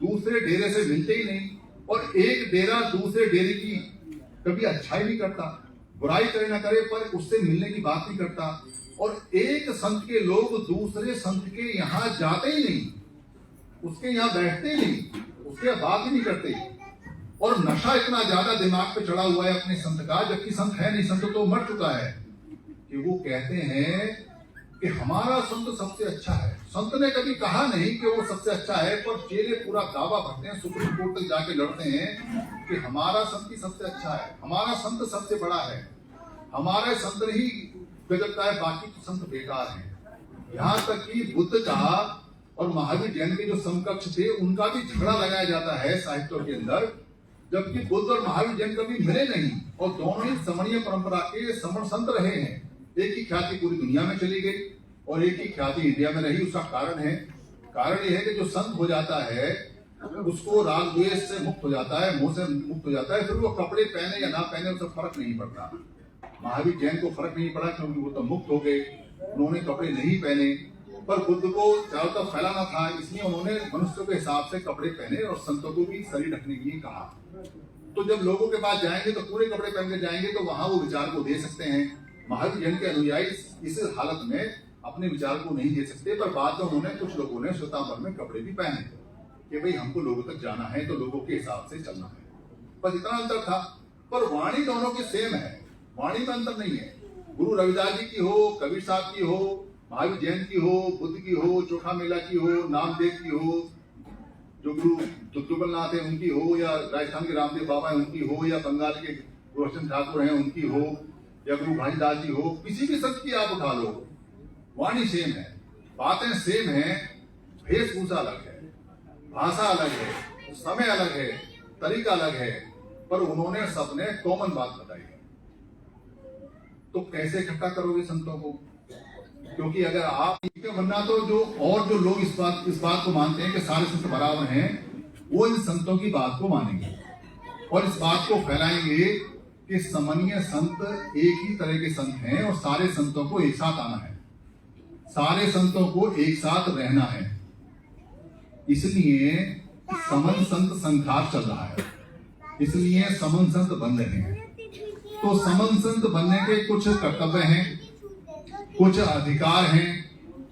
दूसरे डेरे से मिलते ही नहीं, और एक डेरा दूसरे डेरे की कभी अच्छाई नहीं करता, बुराई करे ना करे, पर उससे मिलने की बात नहीं करता। और एक संत के लोग दूसरे संत के यहाँ जाते ही नहीं, उसके यहाँ बैठते ही नहीं, उसके बात ही नहीं करते। और नशा इतना ज्यादा दिमाग पे चढ़ा हुआ है अपने संत का, जबकि संत है नहीं, संत तो मर चुका है, कि वो कहते हैं कि हमारा संत सबसे अच्छा है। संत ने कभी कहा नहीं कि वो सबसे अच्छा है, पर चेले पूरा दावा भरते हैं, सुप्रीम कोर्ट तक जाके लड़ते हैं कि हमारा संत ही सबसे अच्छा है, हमारा संत सबसे बड़ा है, हमारे संत ही गजब का है, बाकी तो संत बेकार हैं। यहाँ तक कि बुद्ध का और महावीर जैन के जो समकक्ष थे उनका भी झगड़ा लगाया जाता है साहित्यों के अंदर, जबकि बुद्ध और महावीर जैन कभी मिले नहीं, और दोनों ही समणीय परंपरा के समण संत रहे हैं। एक ही ख्याति पूरी दुनिया में चली गई और एक ही ख्याति इंडिया में रही। उसका कारण यह है कि जो संत हो जाता है उसको राग द्वेष से मुक्त हो जाता है, मोह से मुक्त हो जाता है, फिर वो कपड़े पहने या ना पहने उससे फर्क नहीं पड़ता। महावीर जैन को फर्क नहीं पड़ा क्योंकि वो तो मुक्त हो गए, उन्होंने कपड़े नहीं पहने, पर बुद्ध को चारों तरफ फैलाना था, इसलिए उन्होंने मनुष्य के हिसाब से कपड़े पहने और संतों को भी शरीर ढकने के लिए कहा। तो जब लोगों के पास जाएंगे तो पूरे कपड़े पहन के जाएंगे तो वहां वो विचार को दे सकते हैं। महावीर जैन के अनुयायी इस हालत में अपने विचार को नहीं दे सकते, पर बाद में उन्होंने कुछ लोगों ने श्वेतांबर में कपड़े भी पहने कि भाई हमको लोगों तक जाना है तो लोगों के हिसाब से चलना है, बस इतना अंतर था। पर वाणी दोनों की सेम है, वाणी में अंतर नहीं है। गुरु रविदास जी की हो, कबीर साहब की हो, महावीर जैन की हो, बुद्ध की हो, चोखा मेला की हो, नामदेव की हो, जो गुरु दुग्गलनाथ है उनकी हो, या राजस्थान के रामदेव बाबा है उनकी हो, या बंगाल के रोशन ठाकुर हैं उनकी हो, या गुरु भाईदास जी हो, किसी भी संत की आप उठा लो, वाणी सेम है, बातें सेम है, वेशभूषा अलग है, भाषा अलग है, समय अलग है, तरीका अलग है, पर उन्होंने सबने कॉमन बात बताई है। तो कैसे इकट्ठा करोगे संतों को? क्योंकि अगर आप वरना तो जो लोग इस बात को मानते हैं कि सारे संत बराबर हैं, वो इन संतों की बात को मानेंगे और इस बात को फैलाएंगे कि समन्वय संत एक ही तरह के संत हैं और सारे संतों को एक साथ आना है, सारे संतों को एक साथ रहना है। इसलिए समन संत संघात चल रहा है, इसलिए समन संत बन रहे हैं। तो समन संत बनने के कुछ कर्तव्य हैं, कुछ अधिकार हैं,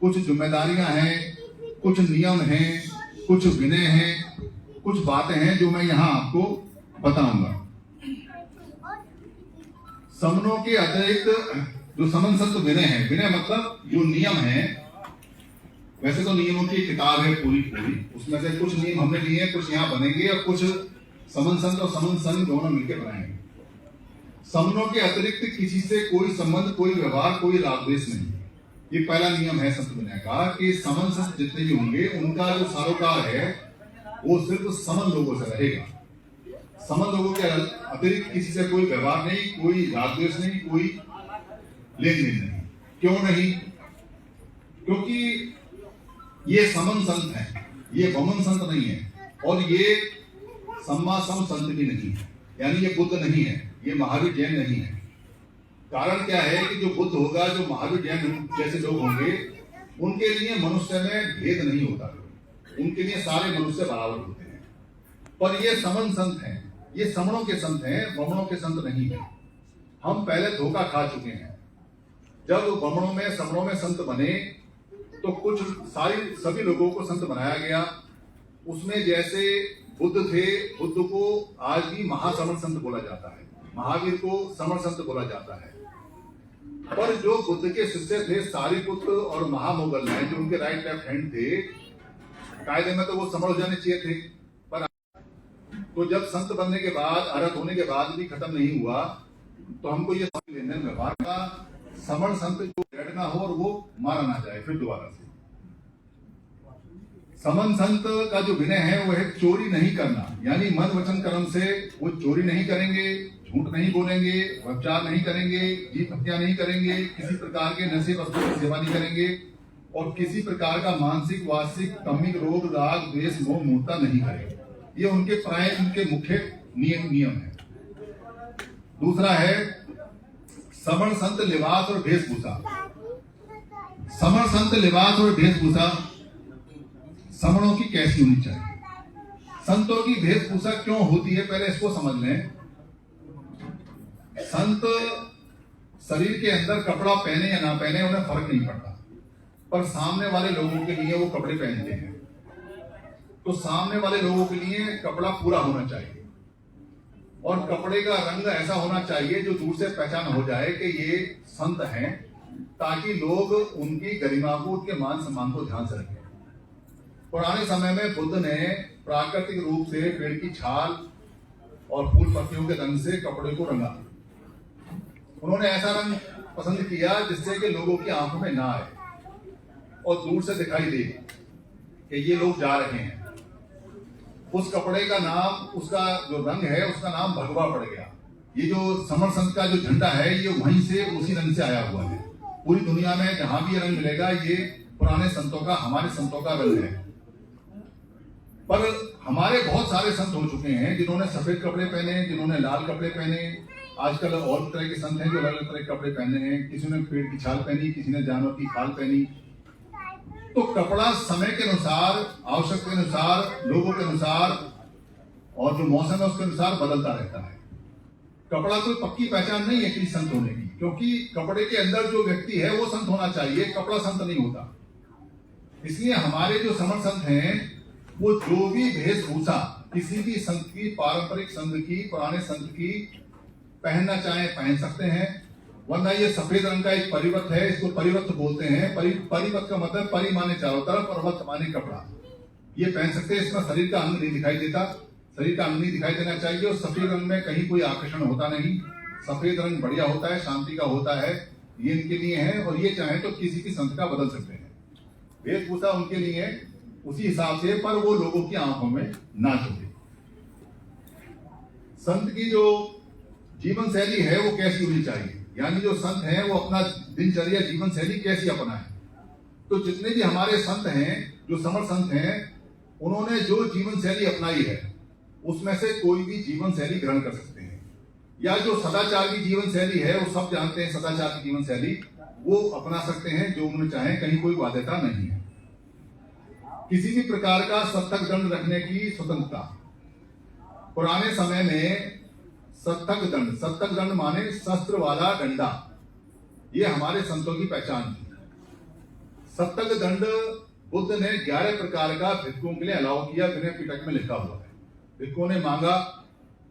कुछ जिम्मेदारियां हैं, कुछ नियम हैं, कुछ विनय हैं, कुछ बातें हैं जो मैं यहां आपको बताऊंगा। समनों के अतिरिक्त जो समन संत विनय है, विनय मतलब जो नियम है, वैसे तो नियमों की किताब है पूरी, उसमें से कुछ नियम हमने लिए, कुछ यहाँ बनेंगे और कुछ समन संत और समन संघ दोनों मिलकर बनाएंगे। समनों के अतिरिक्त किसी से कोई संबंध, कोई व्यवहार, कोई राग द्वेष नहीं। ये पहला नियम है संत विनय का कि समन संत जितने भी होंगे उनका जो सरोकार है वो सिर्फ समन लोगों से रहेगा। समन लोगों के अतिरिक्त किसी से कोई व्यवहार नहीं, कोई राग द्वेष नहीं, कोई लेन देन नहीं। क्यों नहीं? क्योंकि ये समन संत है, ये वमन संत नहीं है और ये सम्मा सम संत भी नहीं है, यानी ये बुद्ध नहीं है, ये महावीर जैन नहीं है। कारण क्या है कि जो बुद्ध होगा, जो महावीर जैन जैसे लोग होंगे, उनके लिए मनुष्य में भेद नहीं होता, उनके लिए सारे मनुष्य बराबर होते हैं। पर ये समन संत हैं, ये समणों के संत हैं, वमनों के संत नहीं है। हम पहले धोखा खा चुके हैं। जब वमनों में समणों में संत बने तो कुछ सभी लोगों को संत बनाया गया। उसमें जैसे बुद्ध थे, बुद्ध को आज भी महासमण संत बोला जाता है, महावीर को समण संत बोला जाता है। पर जो बुद्ध के शिष्य थे सारिपुत्र और महामोगल हैं, जो उनके राइट लेफ्ट हैंड थे, कायदे में तो वो समण हो जाने चाहिए थे। पर तो जब संत बनने के बाद, अरहत होने के बाद भी खत्म नहीं हुआ, तो हमको ये समझ लेना है व्यवहार का समण संत जो डेड ना हो और वो मारा ना जाए फिर दोबारा से। समन संत का जो विनय है वो है चोरी नहीं करना, यानी मन वचन कर्म से वो चोरी नहीं करेंगे, झूठ नहीं बोलेंगे, व्यभिचार नहीं करेंगे, जीव हत्या नहीं करेंगे, किसी प्रकार के नशे वस्तु की सेवा नहीं करेंगे और किसी प्रकार का मानसिक वार्षिक कमिक रोग राग द्वेष मोह मूर्ता नहीं करेंगे। ये उनके प्राय उनके मुख्य नियम है। दूसरा है समण संत लिबास और वेशभूषा। समण संत लिबास और वेशभूषा समणों की कैसी होनी चाहिए, संतों की वेशभूषा क्यों होती है, पहले इसको समझ लें। संत शरीर के अंदर कपड़ा पहने या ना पहने उन्हें फर्क नहीं पड़ता, पर सामने वाले लोगों के लिए वो कपड़े पहनते हैं। तो सामने वाले लोगों के लिए कपड़ा पूरा होना चाहिए और कपड़े का रंग ऐसा होना चाहिए जो दूर से पहचान हो जाए कि ये संत हैं, ताकि लोग उनकी गरिमा को, उनके मान सम्मान को ध्यान से रखें। पुराने समय में बुद्ध ने प्राकृतिक रूप से पेड़ की छाल और फूल पत्तियों के रंग से कपड़े को रंगा। उन्होंने ऐसा रंग पसंद किया जिससे कि लोगों की आंखों में ना आए और दूर से दिखाई दे कि ये लोग जा रहे हैं। उस कपड़े का नाम, उसका जो रंग है उसका नाम भगवा पड़ गया। ये जो समण संत का जो झंडा है ये वहीं से, उसी रंग से आया हुआ है। पूरी दुनिया में जहां भी ये रंग मिलेगा ये पुराने संतों का, हमारे संतों का रंग है। पर हमारे बहुत सारे संत हो चुके हैं जिन्होंने सफेद कपड़े पहने, जिन्होंने लाल कपड़े पहने। आजकल और तरह के संत हैं जो अलग अलग तरह के कपड़े पहने हैं। किसी ने पेड़ की छाल पहनी, किसी ने जानवर की खाल पहनी। तो कपड़ा समय के अनुसार, आवश्यकता के अनुसार, लोगों के अनुसार और जो मौसम है उसके अनुसार बदलता रहता है। कपड़ा कोई पक्की पहचान नहीं है किसी संत होने की, क्योंकि कपड़े के अंदर जो व्यक्ति है वो संत होना चाहिए, कपड़ा संत नहीं होता। इसलिए हमारे जो समण संत हैं वो जो भी वेशभूषा किसी भी संत की, पारंपरिक संत की, पुराने संत की पहनना चाहे पहन सकते हैं, वरना ये सफेद रंग का एक परिवत है, इसको परिवत बोलते हैं। परिवत का मतलब परि माने चारों तरफ और वत माने कपड़ा, ये पहन सकते हैं। इसमें शरीर का अंग नहीं दिखाई देता, शरीर का अंग नहीं दिखाई देना चाहिए और सफेद रंग में कहीं कोई आकर्षण होता नहीं। सफेद रंग बढ़िया होता है, शांति का होता है, ये इनके लिए है और ये चाहे तो किसी की संत का बदल सकते हैं। वेशभूषा उनके लिए उसी हिसाब से, पर वो लोगों की आंखों में ना चुभे। संत की जो जीवन शैली है वो कैसी होनी चाहिए, यानी जो संत हैं वो अपना दिनचर्या जीवन शैली कैसी अपनाएं। तो जितने भी हमारे संत हैं, जो समण संत हैं, उन्होंने जो जीवन शैली अपनाई है उसमें से कोई भी जीवन शैली ग्रहण कर सकते हैं, या जो सदाचार की जीवन शैली है, वो सब जानते हैं सदाचार की जीवन शैली, वो अपना सकते हैं जो उन्हें चाहे, कहीं कोई बाध्यता नहीं है। किसी भी प्रकार का सत्तक दंड रखने की स्वतंत्रता। पुराने समय में सत्तक दंड माने शस्त्र वाला डंडा, ये हमारे संतों की पहचान थी। सत्तक दंड बुद्ध ने 11 प्रकार का भिक्षुओं के लिए अलाउ किया, विनय पिटक में लिखा हुआ है। भिक्षुओं ने मांगा,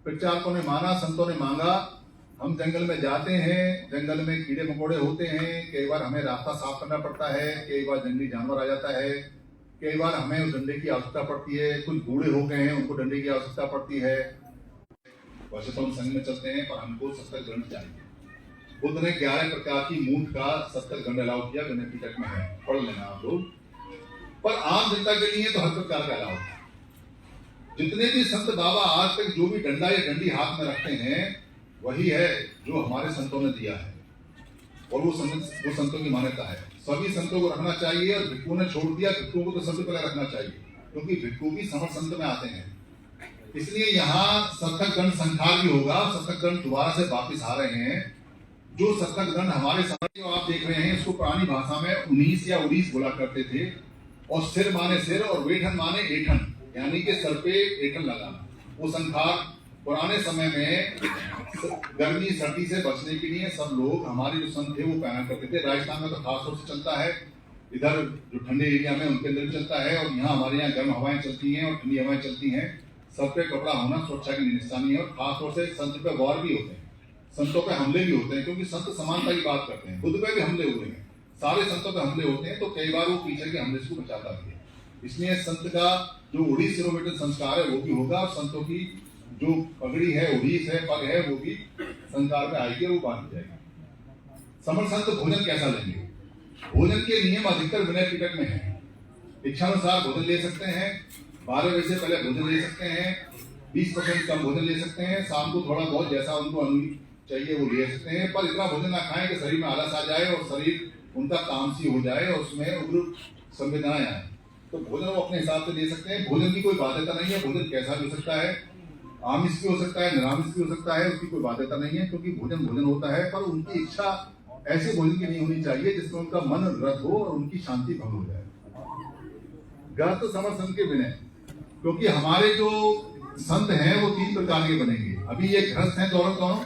प्रचारकों ने माना, संतों ने मांगा। हम जंगल में जाते हैं, जंगल में कीड़े मकोड़े होते हैं, कई बार हमें रास्ता साफ करना पड़ता है, कई बार जंगली जानवर आ जाता है, कई बार हमें उस डंडे की आवश्यकता पड़ती है, कुछ बूढ़े हो गए हैं उनको डंडे की आवश्यकता पड़ती है। वैसे तो हम संघ में चलते हैं, पर हमको सत्तक दंड चाहिए। बुद्ध ने 11 प्रकार की मूठ का सत्तक दंड अलाउ किया, विनय पिटक में है, पढ़ लेना आप लोग। पर आम जनता के लिए तो हर प्रकार का अलाउ है। जितने भी संत बाबा आज तक जो भी डंडा या डंडी हाथ में रखते हैं, वही है जो हमारे संतों ने दिया है, और वो संतों की मान्यता है। सभी संतों को रखना चाहिए, और भिक्षुओं ने छोड़ दिया, भिक्षुओं को तो सबसे पहले रखना चाहिए, क्योंकि भिक्षु भी समर्थ संत में आते हैं। इसलिए यहाँ सत्तक दंड संखार भी होगा। सत्तक दंड दोबारा से वापिस आ रहे हैं। जो सत्तक दंड हमारे समय जो आप देख रहे हैं, इसको पुरानी भाषा में 19 या 19 बोला करते थे, और सिर माने सिर और वेठन माने एठन, यानी कि सर पे एठन लगाना। वो संखार पुराने समय में गर्मी सर्दी से बचने के लिए सब लोग, हमारे जो संत थे, वो पहना करते थे। राजस्थान में तो खास तौर से चलता है, इधर जो ठंडे एरिया में उनके अंदर चलता है, और यहाँ हमारे यहाँ गर्म हवाएं चलती हैं और ठंडी हवाएं चलती हैं। सब पे कपड़ा होना सुरक्षा की निशानी है, और खास तौर से संत पे वार भी होते हैं, संतों पे हमले भी होते हैं, क्योंकि संत समानता की बात करते हैं। बुद्ध पे भी हमले हुए हैं, सारे संतों पे हमले होते हैं, तो कई बार वो पीछे के हमले से बचाता है। इसलिए संत का जो उड़ीस सिरोवेटन संस्कार है वो भी होगा, और संतों की जो पगड़ी है, उड़ीस है, पग है, वो भी संस्कार में आएगी, वो बांधी जाएगी। समर्थ संत भोजन कैसा लेंगे? भोजन के नियम अधिकतर विनय पिटक में है। इच्छानुसार भोजन ले सकते हैं, 12 बजे से पहले भोजन ले सकते हैं, 20% कम भोजन ले सकते हैं, शाम को थोड़ा बहुत जैसा उनको चाहिए वो ले सकते हैं, पर इतना भोजन ना खाएं कि शरीर में आलस आ जाए और शरीर उनका तामसी हो जाए और उसमें उग्र संवेदनाएं आए। तो भोजन वो अपने हिसाब से ले सकते हैं। भोजन की कोई बाध्यता नहीं है, भोजन कैसा भी हो सकता है, आमिष भी हो सकता है, निरामिष भी हो सकता है, उसकी कोई बाध्यता नहीं है, क्योंकि भोजन भोजन होता है। पर उनकी इच्छा ऐसे भोजन की नहीं होनी चाहिए जिसमें उनका मन रत हो और उनकी शांति भंग हो जाए। गृहस्थ समर्थ संत के विनय, क्योंकि हमारे जो संत हैं वो 3 प्रकार के बनेंगे। अभी ये गृहस्थ हैं दोनों,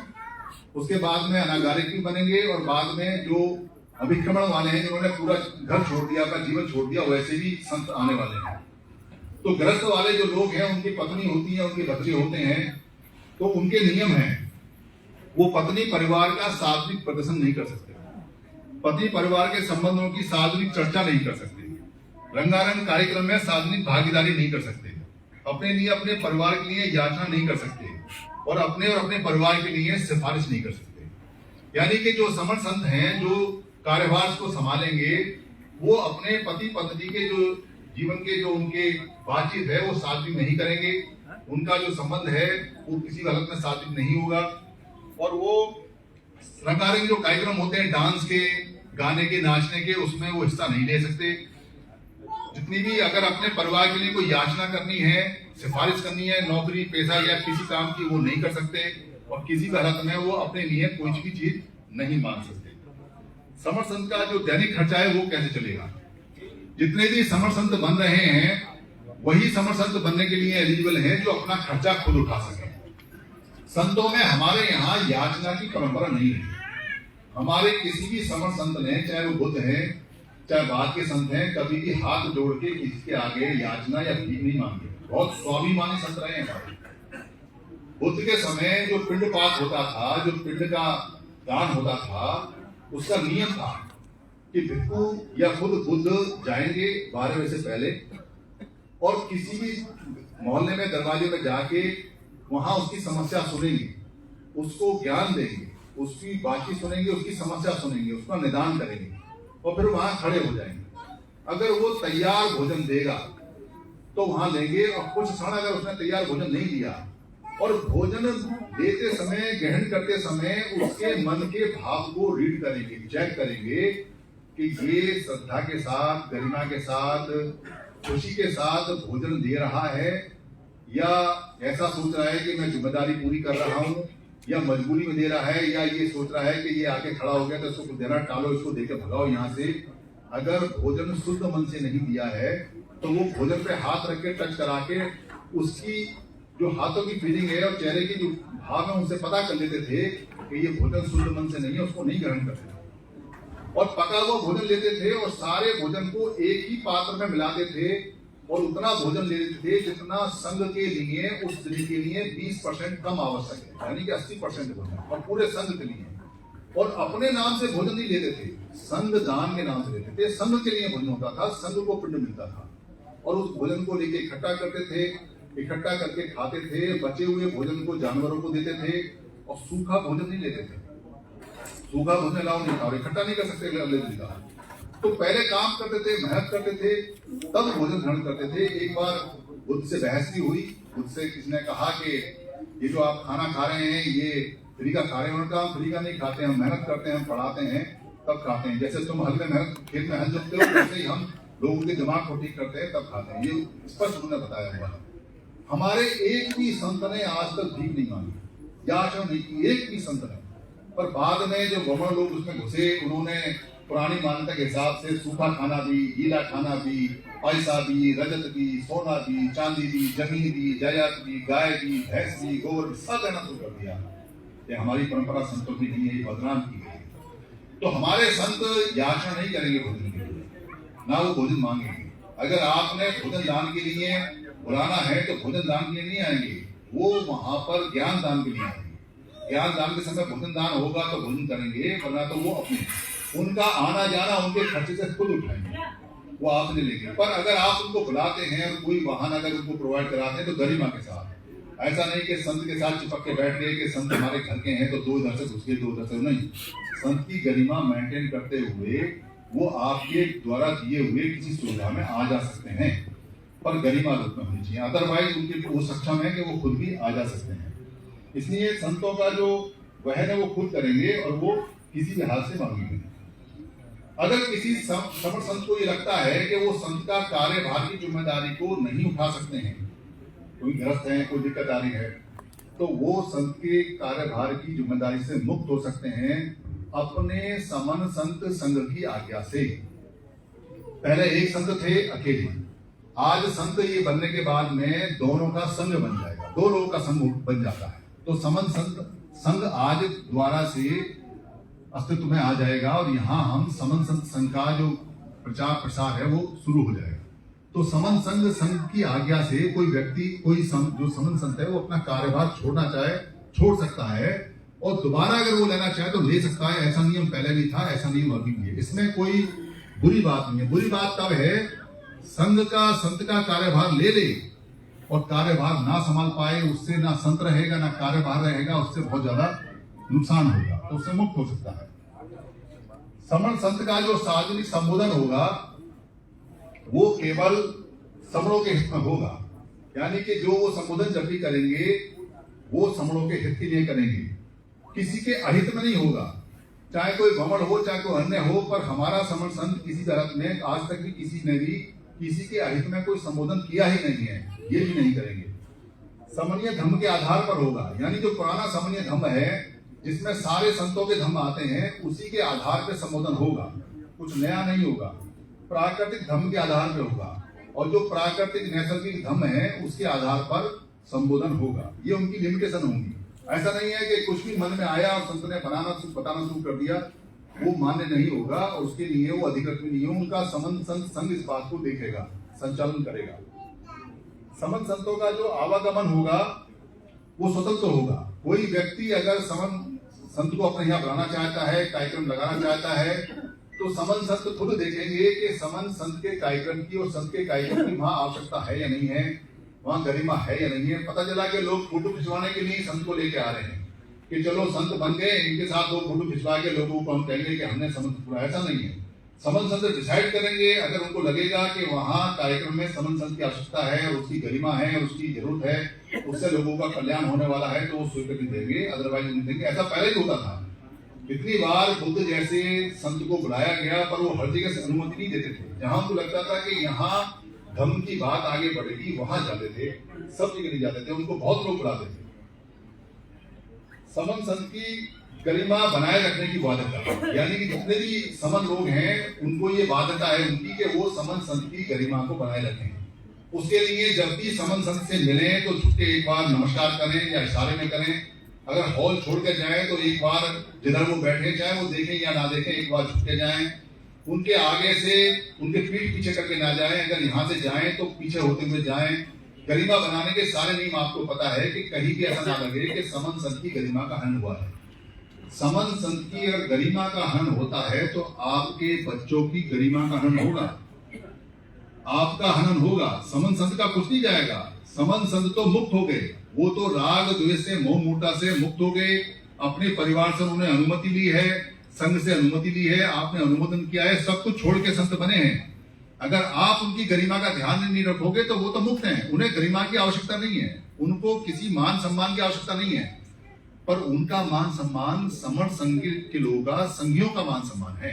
उसके बाद में अनागारिक भी बनेंगे, और बाद में जो अभिक्रमण वाले हैं, जिन्होंने पूरा घर छोड़ दिया, अपना जीवन छोड़ दिया, वैसे भी संत आने वाले हैं। तो गृहस्थ वाले जो लोग हैं, उनकी पत्नी होती है, उनके बच्चे होते हैं, तो उनके नियम हैं, वो पत्नी परिवार का सात्विक प्रदर्शन नहीं कर सकते, पति परिवार के संबंधों की सार्वजनिक चर्चा नहीं कर सकते, रंगारंग कार्यक्रम में सार्वजनिक भागीदारी नहीं कर सकते, अपने लिए अपने परिवार के लिए याचना नहीं कर सकते, और अपने परिवार के लिए सिफारिश नहीं कर सकते। यानी कि जो समर्थ संत हैं, जो कार्यभार को संभालेंगे, वो अपने पति पत्नी के जो जीवन के जो उनके बातचीत है वो सात्विक नहीं करेंगे, उनका जो संबंध है वो किसी हालत में सात्विक नहीं होगा, और वो रंगारंग जो कार्यक्रम होते हैं, डांस के, गाने के, नाचने के, उसमें वो हिस्सा नहीं ले सकते। जितनी भी अगर अपने परिवार के लिए कोई याचना करनी है, सिफारिश करनी है, नौकरी पेशा या किसी काम की, वो नहीं कर सकते, और किसी भी हालत में वो अपने लिए कोई भी चीज नहीं मांग सकते। समर्थ संत का जो दैनिक खर्चा है वो कैसे चलेगा? जितने भी समर्थ संत बन रहे हैं वही समर्थ संत बनने के लिए एलिजिबल हैं जो अपना खर्चा खुद उठा सके। संतों में हमारे यहाँ याचना की परंपरा नहीं है। हमारे किसी भी समर्थ संत ने, चाहे वो बुद्ध है चाहे बाद के संत हैं, कभी भी हाथ जोड़ के किसी के आगे याचना या भीख नहीं मांगे। बहुत स्वाभिमानी संत रहे हैं हमारे। बुद्ध के समय जो पिंडपात होता था, जो पिंड का दान होता था, उसका नियम था कि भिक्षु या खुद बुद्ध जाएंगे 12 बजे से पहले, और किसी भी मोहल्ले में दरवाजे में जाके वहां उसकी समस्या सुनेंगे, उसको ज्ञान देंगे, उसकी बातचीत सुनेंगे, उसकी समस्या सुनेंगे, उसका निदान करेंगे, और फिर वहां खड़े हो जाएंगे। अगर वो तैयार भोजन देगा तो वहां लेंगे, और कुछ क्षण अगर उसने तैयार भोजन नहीं दिया, और भोजन देते समय, ग्रहण करते समय उसके मन के भाव को रीड करेंगे, चेक करेंगे कि ये श्रद्धा के साथ, गरिमा के साथ खुशी के साथ भोजन दे रहा है या ऐसा सोच रहा है कि मैं जिम्मेदारी पूरी कर रहा हूँ, या मजबूरी में दे रहा है, या ये सोच रहा है कि ये आके खड़ा हो गया तो इसको देना टालो, इसको देके भगाओ यहाँ से। अगर भोजन शुद्ध मन से नहीं दिया है तो वो भोजन पे हाथ रख के टच करा के उसकी जो हाथों की फीलिंग है और चेहरे की जो भाव है उनसे पता कर लेते थे कि ये भोजन शुद्ध मन से नहीं है, उसको नहीं ग्रहण करते थे और पका हुआ भोजन लेते थे और सारे भोजन को एक ही पात्र में मिलाते थे और उतना भोजन लेते थे जितना संघ के लिए उस दिन के लिए 20% कम आवश्यक है, यानी कि 80% भोजन और पूरे संघ के लिए। और अपने नाम से भोजन नहीं लेते थे, संघ दान के नाम से लेते थे। संघ के लिए भोजन होता था, संघ को पिंड मिलता था और उस भोजन को लेके इकट्ठा करते थे, इकट्ठा करके खाते थे। बचे हुए भोजन को जानवरों को देते थे और सूखा भोजन नहीं लेते थे। सूखा भोजन अलाउ नहीं था और इकट्ठा नहीं कर सकते अगले दिन का। तो पहले काम करते थे, मेहनत करते थे, तब भोजन ग्रहण करते थे। एक बार बुद्ध से बहस भी हुई। बुद्ध से किसी ने कहा कि ये जो आप खाना खा रहे हैं ये फ्री का खा रहे हैं। उन्होंने कहा हम फ्री का नहीं खाते, हम मेहनत करते हैं, हम पढ़ाते हैं तब खाते हैं। जैसे तुम हल में मेहनत खेत में हल जोतते हो वैसे ही हम लोगों के दिमाग को ठीक करते हैं तब खाते हैं। ये स्पष्ट उन्होंने बताया हुआ है। हमारे एक भी संत ने आज तक भीख नहीं मांगी, याचना नहीं की, एक भी संत ने। पर बाद में जो ब्राह्मण लोग उसमें घुसे उन्होंने पुरानी मान्यता के हिसाब से सूखा खाना भी, गीला खाना भी, पैसा भी, रजत भी, सोना भी, चांदी भी, जमीन भी, जायदाद भी, गाय भी, भैंस भी, गोबर भी, सब देना शुरू कर दिया। ये हमारी परंपरा संतों की नहीं है, ये बदनाम की गई। तो हमारे संत याचना नहीं करेंगे भोजन के लिए, ना वो भोजन मांगेंगे। अगर आपने भोजन दान के लिए बुलाना है तो भोजन दान के लिए नहीं आएंगे, वो वहां पर ज्ञान दान के लिए आएंगे। ज्ञान दान के समय भोजन दान होगा तो भोजन करेंगे, वरना तो वो अपने उनका आना जाना उनके खर्चे से खुद उठाएंगे, वो आप नहीं लेंगे। पर अगर आप उनको बुलाते हैं और कोई वाहन अगर उनको प्रोवाइड कराते हैं तो गरिमा के साथ, ऐसा नहीं कि संत के साथ चिपक के बैठ गए कि संत हमारे घर के हैं तो दो इधर से घुस गए दो उधर से, नहीं। संत की गरिमा मेंटेन करते हुए वो आपके द्वारा दिए हुए किसी सुविधा में आ जा सकते हैं, पर गरिमा रूप में होनी चाहिए। अदरवाइज उनके वो सक्षम है कि वो खुद भी आ जा सकते हैं। इसलिए संतों का जो वहन है वो खुद करेंगे और वो किसी भी हाल से मांगेंगे। अगर किसी समर्थ संत को ये लगता है कि वो संत का कार्यभार की जिम्मेदारी को नहीं उठा सकते हैं, कोई ग्रस्त है, कोई दिक्कत आ रही है, तो वो संत के कार्यभार की जिम्मेदारी से मुक्त हो सकते हैं अपने समन संत संघ की आज्ञा से। पहले एक संत थे अकेले, आज संत ये बनने के बाद में दोनों का संघ बन जाएगा, दो लोगों का संघ बन जाता है। तो समन संत संघ आज द्वारा से अस्तित्व में आ जाएगा और यहाँ हम समन संत संघ का जो प्रचार प्रसार है वो शुरू हो जाएगा। तो समन संघ की आज्ञा से कोई व्यक्ति, कोई जो समन संत है वो अपना कार्यभार छोड़ना चाहे छोड़ सकता है और दोबारा अगर वो लेना चाहे तो ले सकता है। ऐसा नियम पहले भी था, ऐसा नियम अभी भी है, इसमें कोई बुरी बात नहीं है। बुरी बात तब है संघ का संत का कार्यभार ले ले और कार्यभार ना संभाल पाए, उससे ना संत रहेगा ना कार्यभार रहेगा, उससे बहुत ज्यादा नुकसान होगा, तो उससे मुक्त हो सकता है। समण संत का जो सार्वजनिक संबोधन होगा वो केवल समणों के हित में होगा, यानी कि जो वो संबोधन जब भी करेंगे वो समणों के हित के लिए करेंगे, किसी के अहित में नहीं होगा। चाहे कोई भ्रमण हो चाहे कोई अन्य हो, पर हमारा समण संत किसी तरह में आज तक भी किसी ने भी किसी के अहित में कोई संबोधन किया ही नहीं है, ये भी नहीं करेंगे। समन्वय धर्म के आधार पर होगा, यानी जो पुराना समन्वय धर्म है जिसमें सारे संतों के धर्म आते हैं उसी के आधार पर संबोधन होगा, कुछ नया नहीं होगा। प्राकृतिक धर्म के आधार पर होगा और जो प्राकृतिक नैसर्गिक धर्म है उसके आधार पर संबोधन होगा। ये उनकी लिमिटेशन होंगी। ऐसा नहीं है कि कुछ भी मन में आया और संत ने बताना शुरू कर दिया, वो मान्य नहीं होगा और उसके लिए वो अधिकृत भी नहीं हो। उनका समन संत संघ इस बात को देखेगा, संचालन करेगा। समन संतों का जो आवागमन होगा वो स्वतंत्र होगा। कोई व्यक्ति अगर समन संत को अपने यहाँ बुलाना चाहता है, कार्यक्रम लगाना चाहता है, तो समन संत खुद देखेंगे कि समन संत के कार्यक्रम की और संत के कार्यक्रम की वहां आवश्यकता है या नहीं है, वहां गरिमा है या नहीं है। पता चला कि लोग फोटो खिंचवाने के लिए संत को लेके आ रहे हैं कि चलो संत बन गए, इनके साथ लोग फोटो खिंचवा के लोगों को हम कहेंगे कि हमने समन पूरा। ऐसा नहीं है। समन संत डिसाइड करेंगे, अगर उनको लगेगा कि वहां कार्यक्रम में समन संत की आवश्यकता है और उसकी गरिमा है और उसकी जरूरत है, उससे लोगों का कल्याण होने वाला है, तो वो स्वीकृति देंगे, अदरवाइज नहीं देंगे। ऐसा पहले ही होता था। कितनी बार बुद्ध जैसे संत को बुलाया गया पर वो हर जगह से अनुमति नहीं देते थे। जहां उनको लगता था कि यहाँ धर्म की बात आगे बढ़ेगी वहां जाते थे, सब जगह नहीं जाते थे, उनको बहुत लोग बुलाते थे। समन संत की गरिमा बनाए रखने की बाध्यता, यानी कि जितने भी समन लोग हैं उनको ये बाध्यता है उनकी कि वो समन संत की गरिमा को बनाए रखें। उसके लिए जब भी समन संत से मिले तो छुप के एक बार नमस्कार करें या इशारे में करें। अगर हॉल छोड़ के जाए तो एक बार जिधर वो बैठे, चाहे वो देखें या ना देखें, एक बार छुप के जाएं। उनके आगे से उनके पीठ पीछे करके ना जाएं, अगर यहाँ से जाएं तो पीछे होते हुए जाएं। गरिमा बनाने के सारे नियम आपको पता है कि कहीं भी ऐसा ना लगे कि समन संत की गरिमा का हनन हुआ है। समन संत की अगर गरिमा का हनन होता है तो आपके बच्चों की गरिमा का हनन होगा, आपका हनन होगा। समन संत का कुछ नहीं जाएगा। समन संत तो मुक्त हो गए, वो तो राग द्वेष से मोह मूर्ता से मुक्त हो गए। अपने परिवार से उन्होंने अनुमति ली है, संघ से अनुमति ली है, आपने अनुमोदन किया है, सब कुछ छोड़ के संत बने हैं। अगर आप उनकी गरिमा का ध्यान नहीं रखोगे तो वो तो मुक्त हैं, उन्हें गरिमा की आवश्यकता नहीं है, उनको किसी मान सम्मान की आवश्यकता नहीं है। पर उनका मान सम्मान समण संघ के लोगों का, संघियों का मान सम्मान है।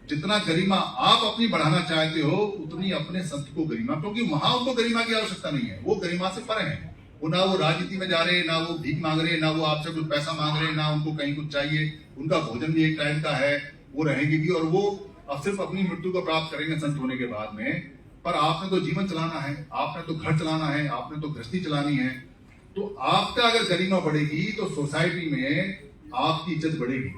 जितना गरिमा आप अपनी बढ़ाना चाहते हो उतनी अपने संत को गरिमा, क्योंकि वहां उनको गरिमा की आवश्यकता नहीं है, वो गरिमा से परे हैं। वो ना वो राजनीति में जा रहे, ना वो भीख मांग रहे, ना वो आपसे कुछ पैसा मांग रहे, ना उनको कहीं कुछ चाहिए। उनका भोजन भी एक टाइम का है, वो रहेंगे भी, और वो अब सिर्फ अपनी मृत्यु को प्राप्त करेंगे संत होने के बाद में। पर आपने तो जीवन चलाना है, आपने तो घर चलाना है, आपने तो गृहस्थी चलानी है। तो आपका अगर गरिमा बढ़ेगी तो सोसाइटी में आपकी इज्जत बढ़ेगी,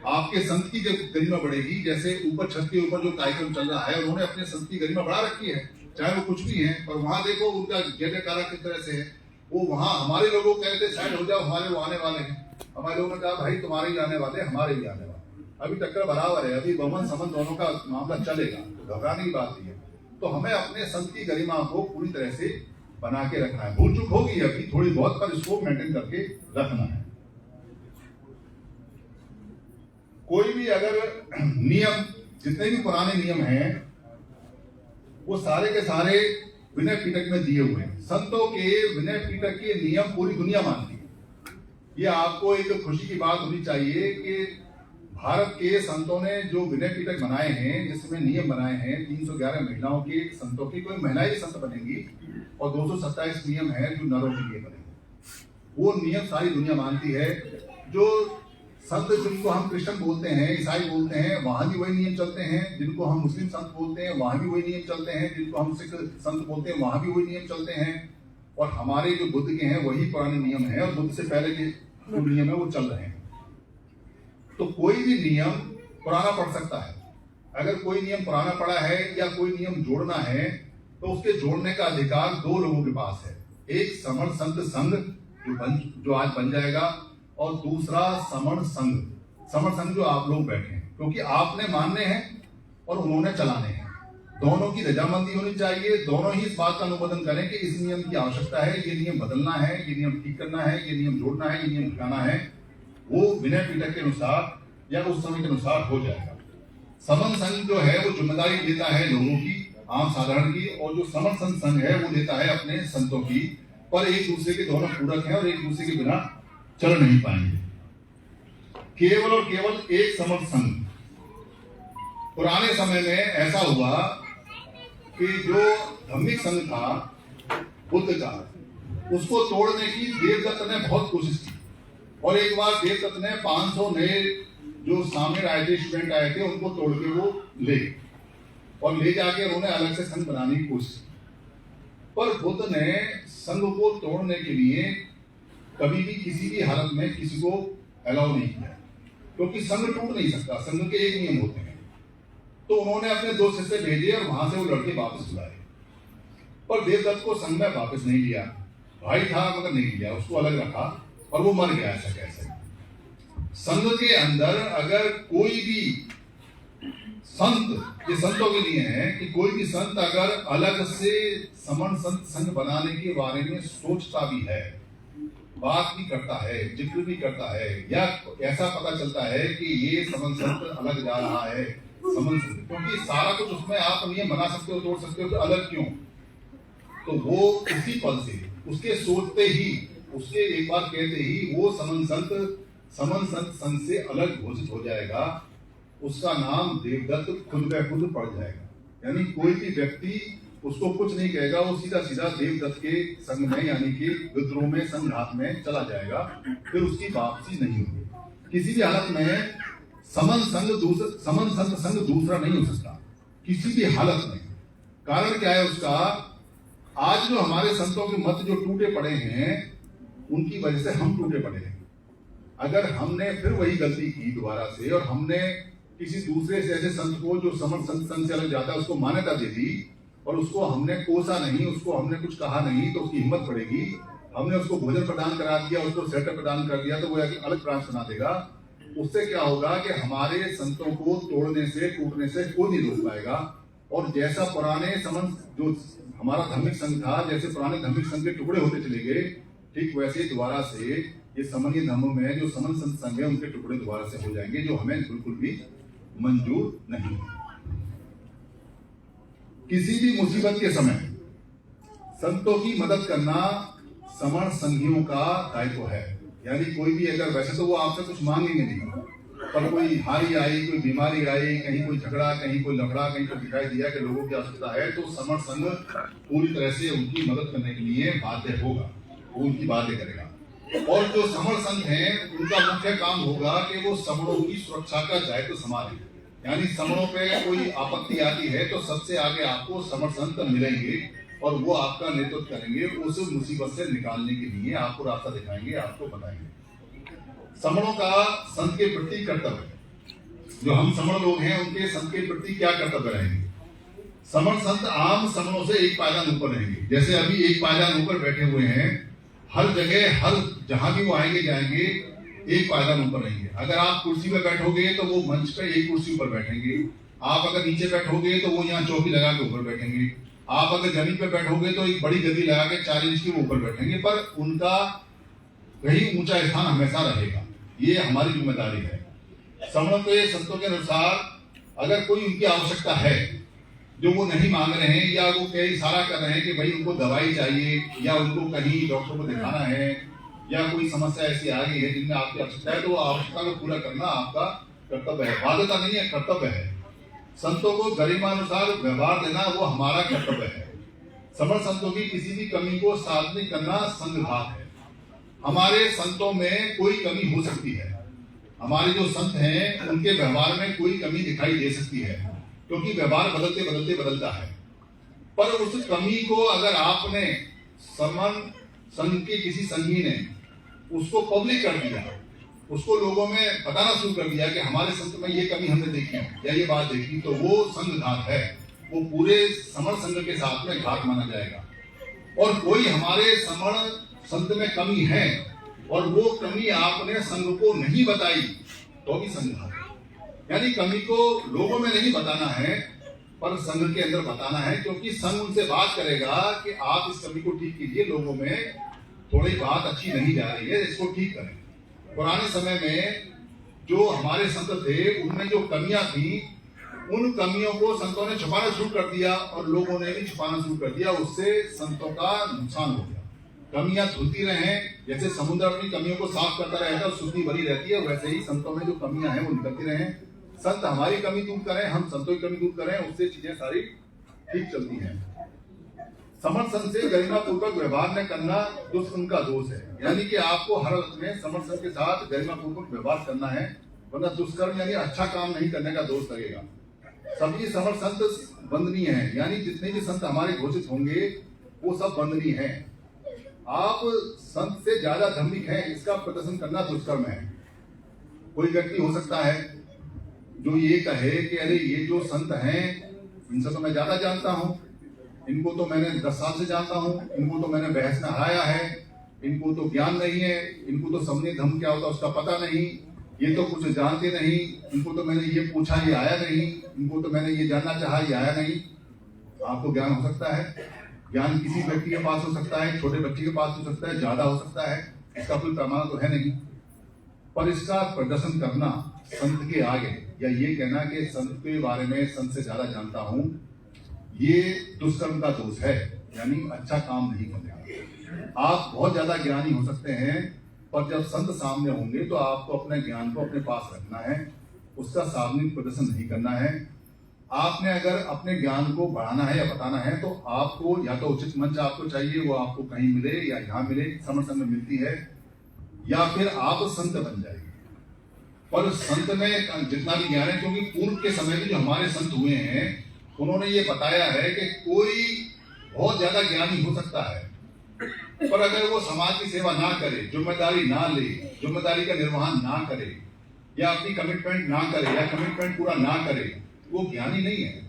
आपके संत की जब गरिमा बढ़ेगी। जैसे ऊपर छत के ऊपर जो कार्यक्रम चल रहा है, उन्होंने अपने संत की गरिमा बढ़ा रखी है, चाहे वो कुछ भी है। पर वहां देखो उनका जय जयकारा किस तरह से है। वो वहां हमारे लोगों को कहते साइड हो जाओ, हमारे वो आने वाले हैं। हमारे लोगों ने कहा भाई तुम्हारे ही आने वाले, हमारे ही आने वाले। अभी टक्कर बराबर है, अभी बहुमत समन दोनों का मामला चलेगा, तो घबराने की बात नहीं है। तो हमें अपने संत की गरिमा को पूरी तरह से बना के रखना है। भूल चूक होगी अभी थोड़ी बहुत, पर इसको मेंटेन करके रखना है। कोई भी अगर नियम, जितने भी पुराने नियम हैं वो सारे के सारे विनय पीटक में दिए हुए हैं। संतों के विनय पीटक के नियम पूरी दुनिया मानती है। ये आपको एक खुशी की बात होनी चाहिए कि भारत के संतों ने जो विनय पीटक बनाए हैं, जिसमें नियम बनाए हैं 311 महिलाओं के संतों की, कोई महिलाएं संत बनेंगी, और 227 नियम है जो नरों के लिए बनेंगे। वो नियम सारी दुनिया मानती है। जो संत जिनको हम क्रिश्चियन बोलते हैं, ईसाई बोलते हैं, वहां भी वही नियम चलते हैं। जिनको हम मुस्लिम संत बोलते हैं वहां भी वही नियम चलते हैं। जिनको हम सिख संत बोलते हैं वहां भी वही नियम चलते हैं। और हमारे जो बुद्ध के हैं वही पुराने नियम है, और बुद्ध से पहले के जो नियम है वो चल रहे हैं। तो कोई भी नियम पुराना पड़ सकता है। अगर कोई नियम पुराना पड़ा है या कोई नियम जोड़ना है तो उसके जोड़ने का अधिकार दो लोगों के पास है। एक समण संत संघ जो आज बन जाएगा, और दूसरा समण संघ। समण संघ जो आप लोग बैठे हैं, क्योंकि आपने मानने हैं और उन्होंने चलाने हैं। दोनों की रजामंदी होनी चाहिए, दोनों ही इस बात का अनुमोदन करें कि इस नियम की आवश्यकता है, ये नियम बदलना है, ये नियम ठीक करना है, ये नियम जोड़ना है, ये नियम हटाना है। वो विनय पीटक के अनुसार या उस समय के अनुसार हो जाएगा। समन संघ जो है वो जिम्मेदारी लेता है लोगों की, आम साधारण की, और जो समन संघ है वो लेता है अपने संतों की। पर एक दूसरे के दोनों पूरक हैं और एक दूसरे के बिना चल नहीं पाएंगे। केवल और केवल एक समन संघ। पुराने समय में ऐसा हुआ कि जो धम्मिक संघ था बुद्ध का, उसको तोड़ने की देवदत्त ने बहुत कोशिश की। और एक बार देवदत्त ने 500 नए जो सामने आए थे, स्टूडेंट आए थे, उनको तोड़ के वो ले गए और ले जाके उन्होंने अलग से संघ बनाने की कोशिश की। पर बुद्ध ने संघ को तोड़ने के लिए कभी भी किसी भी हालत में किसी को अलाउ नहीं किया, क्योंकि संघ टूट नहीं सकता, संघ के एक नियम होते हैं। तो उन्होंने अपने 2 शिष्य भेजे और वहां से वो लड़के वापस बुलाए। पर देवदत्त को संघ में वापस नहीं लिया, भाई था मगर नहीं लिया, उसको अलग रखा और वो मर गया। ऐसा कैसे? संघ के अंदर अगर कोई भी संत, ये संतों के लिए है कि कोई भी संत अगर अलग से समण संत संघ बनाने के बारे में सोचता भी है, बात भी करता है, जिक्र भी करता है, या ऐसा पता चलता है कि ये समण संत अलग जा रहा है, समण संत, क्योंकि सारा कुछ उसमें आप नियम बना सकते हो, तोड़ सकते हो, तो अलग क्यों? तो वो उसी पल से, उसके सोचते ही, उसके एक बार कहते ही वो समण संत संघ से अलग घोषित हो जाएगा। उसका नाम देवदत्त खुद ब खुद पड़ जाएगा। यानी कोई भी व्यक्ति उसको कुछ नहीं कहेगा, वो सीधा सीधा देवदत्त के संग में यानी कि विद्रोह में संघात में चला जाएगा, फिर उसकी वापसी नहीं होगी। किसी भी हालत में समन संत संग दूसरा नहीं हो सकता, किसी भी हालत में। कारण क्या है उसका? आज जो हमारे संतों के मत जो टूटे पड़े हैं, उनकी वजह से हम टूटे पड़े हैं। अगर हमने फिर वही गलती की दोबारा से और हमने किसी दूसरे से ऐसे संत को जो समर संत से अलग जाता है उसको मान्यता दे दी और उसको हमने कोसा नहीं, उसको हमने कुछ कहा नहीं, तो उसकी हिम्मत पड़ेगी। हमने उसको भोजन प्रदान करा दिया, उसको सेटअप प्रदान कर दिया, तो वो अलग ब्रांच बना देगा। उससे क्या होगा कि हमारे संतों को तोड़ने से टूटने से कोई नहीं रोक पाएगा। और जैसा पुराने समन जो हमारा धार्मिक संघ था, जैसे पुराने धार्मिक संघ के टुकड़े होते चले गए, ठीक वैसे दोबारा से ये समन्वय धर्मों में जो समन संत संघ है उनके टुकड़े दोबारा से हो जाएंगे, जो हमें बिल्कुल भी मंजूर नहीं। किसी भी मुसीबत के समय संतों की मदद करना समण संघियों का दायित्व है। यानी कोई भी अगर, वैसे तो वो आपसे कुछ मांगेंगे नहीं, पर कोई हारी आई, कोई बीमारी आई, कहीं कोई झगड़ा, कहीं कोई लफड़ा, कहीं कोई दिखाई दिया कि लोगों की आवश्यकता है, तो समण संघ पूरी तरह से उनकी मदद करने के लिए बाध्य होगा, वो उनकी बाध्य करेगा। और जो समण संघ हैं उनका मुख्य काम होगा कि वो समणों की सुरक्षा का दायित्व संभालें। यानी समणों पे कोई आपत्ति आती है तो सबसे आगे आपको समण संत मिलेंगे और वो आपका नेतृत्व करेंगे, उस मुसीबत से निकालने के लिए आपको रास्ता दिखाएंगे, आपको बताएंगे। समणों का संत के प्रति कर्तव्य, जो हम समण लोग हैं उनके संत के प्रति क्या कर्तव्य रहेंगे? समण संत आम समणों से एक पायदान ऊपर रहेंगे। जैसे अभी एक पायदान ऊपर बैठे हुए हैं, हर जगह हर जहां भी वो आएंगे जाएंगे एक पायदान ऊपर रहेंगे। अगर आप कुर्सी पे बैठोगे तो वो मंच पे एक कुर्सी ऊपर बैठेंगे, आप अगर नीचे बैठोगे तो वो यहाँ चौकी लगा के ऊपर बैठेंगे, आप अगर जमीन पे बैठोगे तो एक बड़ी गद्दी लगा के 4 इंच के ऊपर बैठेंगे, पर उनका कहीं ऊंचा स्थान हमेशा रहेगा। ये हमारी जिम्मेदारी है। समणों के संतों के अनुसार अगर कोई उनकी आवश्यकता है जो वो नहीं मांग रहे हैं, या वो कहीं इशारा कर रहे हैं कि भाई उनको दवाई चाहिए, या उनको कहीं डॉक्टर को दिखाना है, या कोई समस्या ऐसी आ गई है जिनमें आपकी आवश्यकता है, तो आवश्यकता को पूरा करना आपका कर्तव्य है। बाध्यता नहीं है, कर्तव्य है। संतों को गरिमानुसार व्यवहार देना वो हमारा कर्तव्य है। समण संतों की किसी भी कमी को सार्वजनिक करना संघघात है। हमारे संतों में कोई कमी हो सकती है, हमारे जो संत हैं उनके व्यवहार में कोई कमी दिखाई दे सकती है, क्योंकि व्यवहार बदलते बदलते बदलता है। पर उस कमी को अगर आपने समन संघ के किसी संघी ने उसको पब्लिक कर दिया, उसको लोगों में बताना शुरू कर दिया कि हमारे संत में ये कमी हमने देखी या ये बात देखी, तो वो संघघात है, वो पूरे समण संघ के साथ में घात माना जाएगा। और कोई हमारे समण संत में कमी है और वो कमी आपने संघ को नहीं बताई तो भी संघघात है। यानी कमी को लोगों में नहीं बताना है पर संघ के अंदर बताना है, क्योंकि संघ उनसे बात करेगा कि आप इस कमी को ठीक कीजिए, लोगों में थोड़ी बात अच्छी नहीं जा रही है, इसको ठीक करें। पुराने समय में जो हमारे संत थे उनमें जो कमियां थी, उन कमियों को संतों ने छुपाना शुरू कर दिया और लोगों ने भी छुपाना शुरू कर दिया, उससे संतों का नुकसान हो गया। कमियां धुलती रहे, जैसे समुद्र अपनी कमियों को साफ करता रहता है, शुद्धि बनी रहती है, वैसे ही संतों में जो कमियां हैं वो निकलती रहे। संत हमारी कमी दूर करें, हम संतों की कमी दूर करें, उससे चीजें सारी ठीक चलती हैं। समण संत से गरिमा पूर्वक व्यवहार न करना दुष्कर्म का दोष है। यानी कि आपको हर अर्थ में समण संत के साथ गरिमा पूर्वक व्यवहार करना है, वरना दुष्कर्म यानी अच्छा काम नहीं करने का दोष लगेगा। सभी समण संत वंदनीय हैं, यानी जितने भी संत हमारे घोषित होंगे वो सब वंदनीय हैं। आप संत से ज्यादा धार्मिक हैं इसका प्रदर्शन करना दुष्कर्म है। कोई व्यक्ति हो सकता है जो ये कहे कि अरे ये जो संत हैं इनसे तो मैं ज्यादा जानता हूं, इनको तो मैंने 10 साल से जानता हूं, इनको तो मैंने बहस में हराया है, इनको तो ज्ञान नहीं है, इनको तो समझे धर्म क्या होता उसका पता नहीं, ये तो कुछ जानते नहीं, इनको तो मैंने ये पूछा ये आया नहीं, इनको तो मैंने ये जानना चाहा ये आया नहीं। आपको ज्ञान हो सकता है, ज्ञान किसी व्यक्ति के पास हो सकता है, छोटे बच्चे के पास हो सकता है, ज्यादा हो सकता है, इसका कोई प्रमाण तो है नहीं। पर इसका प्रदर्शन करना संत के आगे या ये कहना कि संत के बारे में संत से ज्यादा जानता हूं, ये दुष्कर्म का दोष है, यानी अच्छा काम नहीं करने। आप बहुत ज्यादा ज्ञानी हो सकते हैं, पर जब संत सामने होंगे तो आपको अपने ज्ञान को अपने पास रखना है, उसका सार्वजनिक प्रदर्शन नहीं करना है। आपने अगर अपने ज्ञान को बढ़ाना है या बताना है तो आपको या तो उचित मंच आपको चाहिए, वो आपको कहीं मिले या यहाँ मिले, समर संघ में मिलती है, या फिर आप संत बन जाएंगे। पर संत में जितना भी ज्ञान है, क्योंकि पूर्व के समय में जो हमारे संत हुए हैं उन्होंने ये बताया है कि कोई बहुत ज्यादा ज्ञानी हो सकता है, पर अगर वो समाज की सेवा ना करे, जिम्मेदारी ना ले, जिम्मेदारी का निर्वहन ना करे, या अपनी कमिटमेंट ना करे, या कमिटमेंट पूरा ना करे, वो ज्ञानी नहीं है।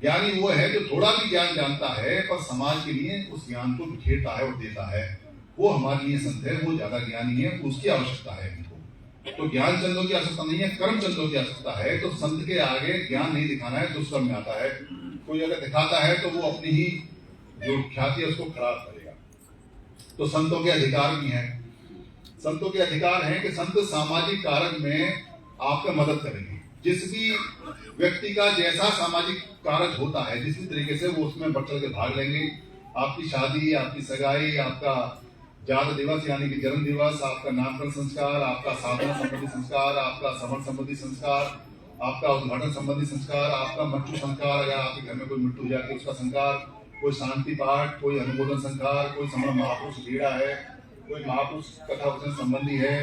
ज्ञानी वो है जो थोड़ा भी ज्ञान जानता है पर समाज के लिए उस ज्ञान को बिखेरता है और देता है, वो हमारे लिए संत है, वो ज्यादा ज्ञानी है, उसकी आवश्यकता है हमको। तो ज्ञान चंदों की आवश्यकता नहीं है, कर्म चंदों की आवश्यकता है। तो संत के आगे ज्ञान नहीं दिखाना है, दुष्कर्म में आता है। कोई अगर दिखाता है तो वो अपनी ही जो ख्याति है उसको खराब करेगा। तो संतों के अधिकार भी हैं। संतों के अधिकार हैं कि संत सामाजिक कार्य में आपका मदद करेंगे। जिस भी व्यक्ति का जैसा सामाजिक कार्य होता है, जिस भी तरीके से वो उसमें बढ़ चढ़ के भाग लेंगे। आपकी शादी, आपकी सगाई, आपका जात दिवस यानी कि जन्म दिवस, आपका नामकरण संस्कार, आपका साधना संबंधी संस्कार, आपका समर संबंधी संस्कार, आपका उद्घाटन संबंधी संस्कार, आपका मृत्यु संस्कार, अगर आपके घर में कोई मृत्यु हो जाती है उसका संस्कार, कोई शांति पाठ, कोई अनुमोदन संस्कार, कोई समर महापुरुष लीला है, कोई महापुरुष कथा वचन संबंधी है,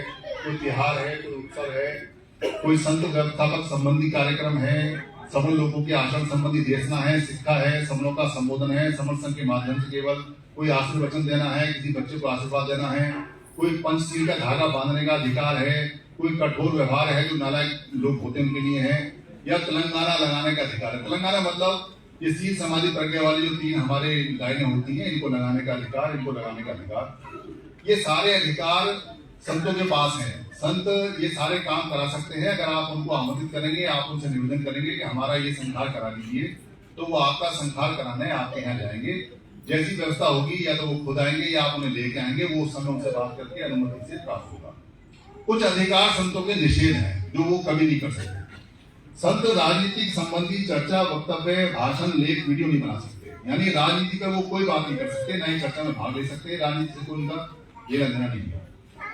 कोई त्योहार है, कोई उत्सव है, कोई संत व्यवस्थापक संबंधी कार्यक्रम है, समर लोगों के आचरण संबंधी देशना है, शिक्षा है, समरों का संबोधन है, समर संघ के माध्यम से केवल कोई आशीर्वचन देना है, किसी बच्चे को आशीर्वाद देना है, कोई पंचशील का धागा बांधने का अधिकार है, कोई कठोर व्यवहार है जो नालायक लोग होते हैं उनके लिए है, या तेलंगाना लगाने का अधिकार है। तेलंगाना मतलब ये सील समाधि प्रज्ञा वाली जो 3 हमारे लाइनें होती हैं, इनको लगाने का अधिकार, इनको लगाने का अधिकार, ये सारे अधिकार संतों के पास हैं। संत ये सारे काम करा सकते हैं अगर आप उनको आमंत्रित करेंगे, आप उनसे निवेदन करेंगे कि हमारा ये संस्कार करा दीजिए, तो वो आपका संस्कार कराने आपके यहाँ जाएंगे। जैसी व्यवस्था होगी या तो वो खुद आएंगे या आप उन्हें लेके आएंगे, वो उस समय उनसे बात करके अनुमति से प्राप्त होगा। कुछ अधिकार संतों के निषेध हैं जो वो कभी नहीं कर सकते। संत राजनीतिक संबंधी चर्चा, वक्तव्य, भाषण, लेख, वीडियो नहीं बना सकते। यानी राजनीति पर वो कोई बात नहीं कर सकते, ना ही चर्चा में भाग ले सकते। राजनीति से कोई उनका लेना देना नहीं है।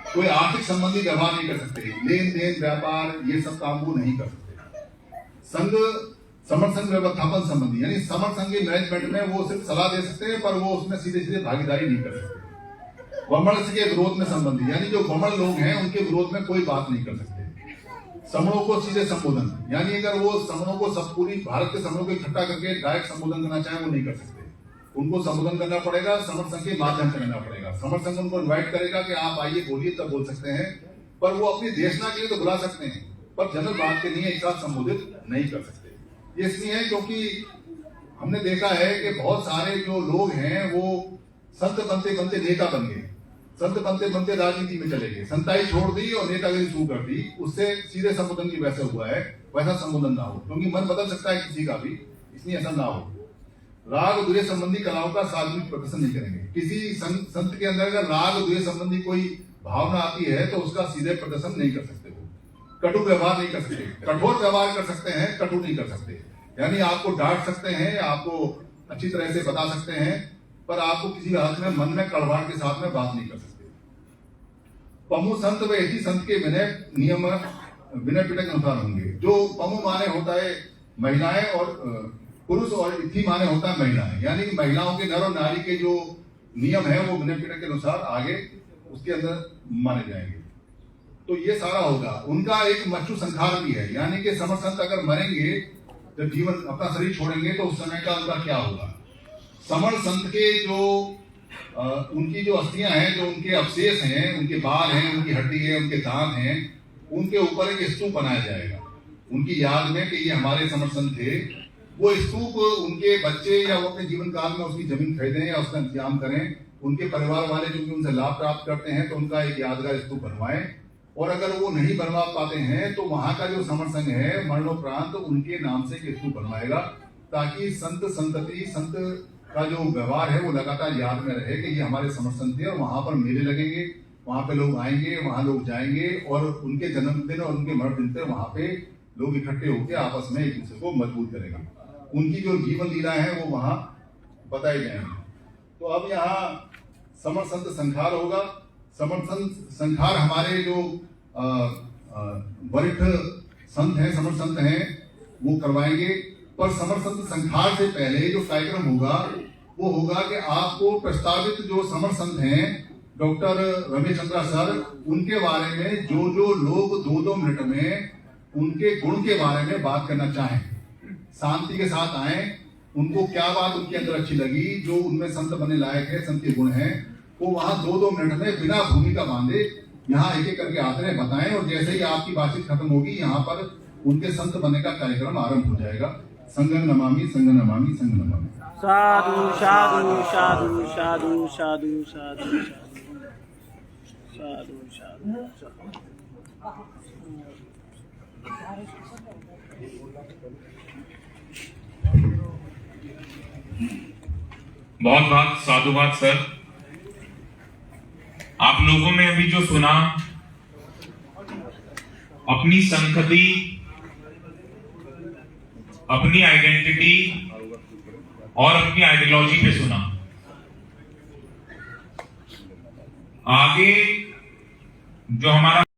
कोई आर्थिक संबंधी व्यवहार नहीं कर सकते, लेन देन, व्यापार, ये सब काम वो नहीं कर सकते। संघ समर संघ व्यवस्थापन संबंधी यानी समर संघ के मैनेजमेंट में वो सिर्फ सलाह दे सकते हैं, पर वो उसमें सीधे सीधे भागीदारी नहीं कर सकते। वमन के विरोध में संबंधी यानी जो वमन लोग हैं उनके विरोध में कोई बात नहीं कर सकते। समरों को सीधे संबोधन यानी अगर वो समरों को सब पूरी भारत के समरों को इकट्ठा करके डायरेक्ट संबोधन करना चाहे वो नहीं कर सकते। उनको संबोधन करना पड़ेगा, समर संघ के माध्यम से करना पड़ेगा। समर संघ उनको इन्वाइट करेगा कि आप आइए बोलिए, तब बोल सकते हैं, पर वो अपनी देशना के लिए तो बुला सकते हैं, पर जनरल बात के लिए एक साथ संबोधित नहीं कर सकते। ये इसलिए है क्योंकि हमने देखा है कि बहुत सारे जो लोग हैं वो संत बनते बनते नेता बन गए, संत बनते बनते राजनीति में चले गए, संताई छोड़ दी और नेतागिरी शुरू कर दी। उससे सीधे संबोधन की वैसे हुआ है, वैसा संबोधन ना हो, क्योंकि मन बदल सकता है किसी का भी, इसलिए ऐसा ना हो। राग द्वेष संबंधी कलाओं का सार्वजनिक प्रदर्शन नहीं करेंगे। किसी संत के अंदर अगर राग द्वेष संबंधी कोई भावना आती है तो उसका सीधे प्रदर्शन नहीं कर सकते। कटु व्यवहार नहीं कर सकते, कठोर व्यवहार कर सकते हैं, कटु नहीं कर सकते। यानी आपको डांट सकते हैं, आपको अच्छी तरह से बता सकते हैं, पर आपको किसी हालत में मन में कड़वाहट के साथ में बात नहीं कर सकते। पमु संत व यति संत के विनय नियम विनय पीठक के अनुसार होंगे। जो पमु माने होता है महिलाएं और पुरुष, और इति माने होता है महिलाएं, यानी महिलाओं के नर और नारी के जो नियम है वो विनय पीठक के अनुसार आगे उसके अंदर माने जाएंगे। तो ये सारा होगा। उनका एक मृत्यु संस्कार भी है, यानी कि समर संत अगर मरेंगे, जब जीवन अपना शरीर छोड़ेंगे तो उस समय का उनका क्या होगा। समर संत के जो उनकी जो अस्थियां हैं, जो उनके अवशेष हैं, उनके बाल हैं, उनकी हड्डी है, उनके दांत हैं, उनके ऊपर एक स्तूप बनाया जाएगा उनकी याद में कि ये हमारे समर संत थे। वो स्तूप उनके बच्चे या वो अपने जीवन काल में उसकी जमीन खरीदें या उसका इंतजाम करें, उनके परिवार वाले जो उनसे लाभ प्राप्त करते हैं तो उनका एक यादगार स्तूप बनवाएं। और अगर वो नहीं बनवा पाते हैं तो वहां का जो समर संघ है मरणोपरांत उनके नाम से एक स्तूप बनवाएगा, ताकि संत संतति संत का जो व्यवहार है वो लगातार याद में रहे कि ये हमारे समर संत थे। और वहां पर मेले लगेंगे, वहां पे लोग आएंगे, वहां लोग जाएंगे, और उनके जन्मदिन और उनके मरण दिन पर वहां पे लोग इकट्ठे होकर आपस में एक दूसरे को मजबूत करेगा। उनकी जो जीवन लीला है वो वहां बताई जाएंगे। तो अब यहाँ समर संत संखार होगा। समर संत संखार हमारे जो वरिष्ठ संत हैं, समर संत हैं, वो करवाएंगे। पर समर संत संखार से पहले जो कार्यक्रम होगा वो होगा कि आपको प्रस्तावित जो समर संत हैं डॉक्टर रमेश चंद्रा सर, उनके बारे में जो लोग 2-2 मिनट में उनके गुण के बारे में बात करना चाहें, शांति के साथ आए, उनको क्या बात उनके अंदर अच्छी लगी, जो उनमें संत बनने लायक है, संत के गुण हैं, वो वहां 2-2 मिनट में बिना भूमिका बांधे यहाँ एक एक करके आते हैं, बताएं। और जैसे ही आपकी बातचीत खत्म होगी यहाँ पर उनके संत बनने का कार्यक्रम आरंभ हो जाएगा। संगम नमामि, संगम नमामि, संगम नमामि। साधु साधु साधु साधु साधु साधु साधु साधु साधु। बहुत बहुत साधुवाद सर। आप लोगों ने अभी जो सुना अपनी संस्कृति, अपनी आइडेंटिटी और अपनी आइडियोलॉजी पे सुना। आगे जो हमारा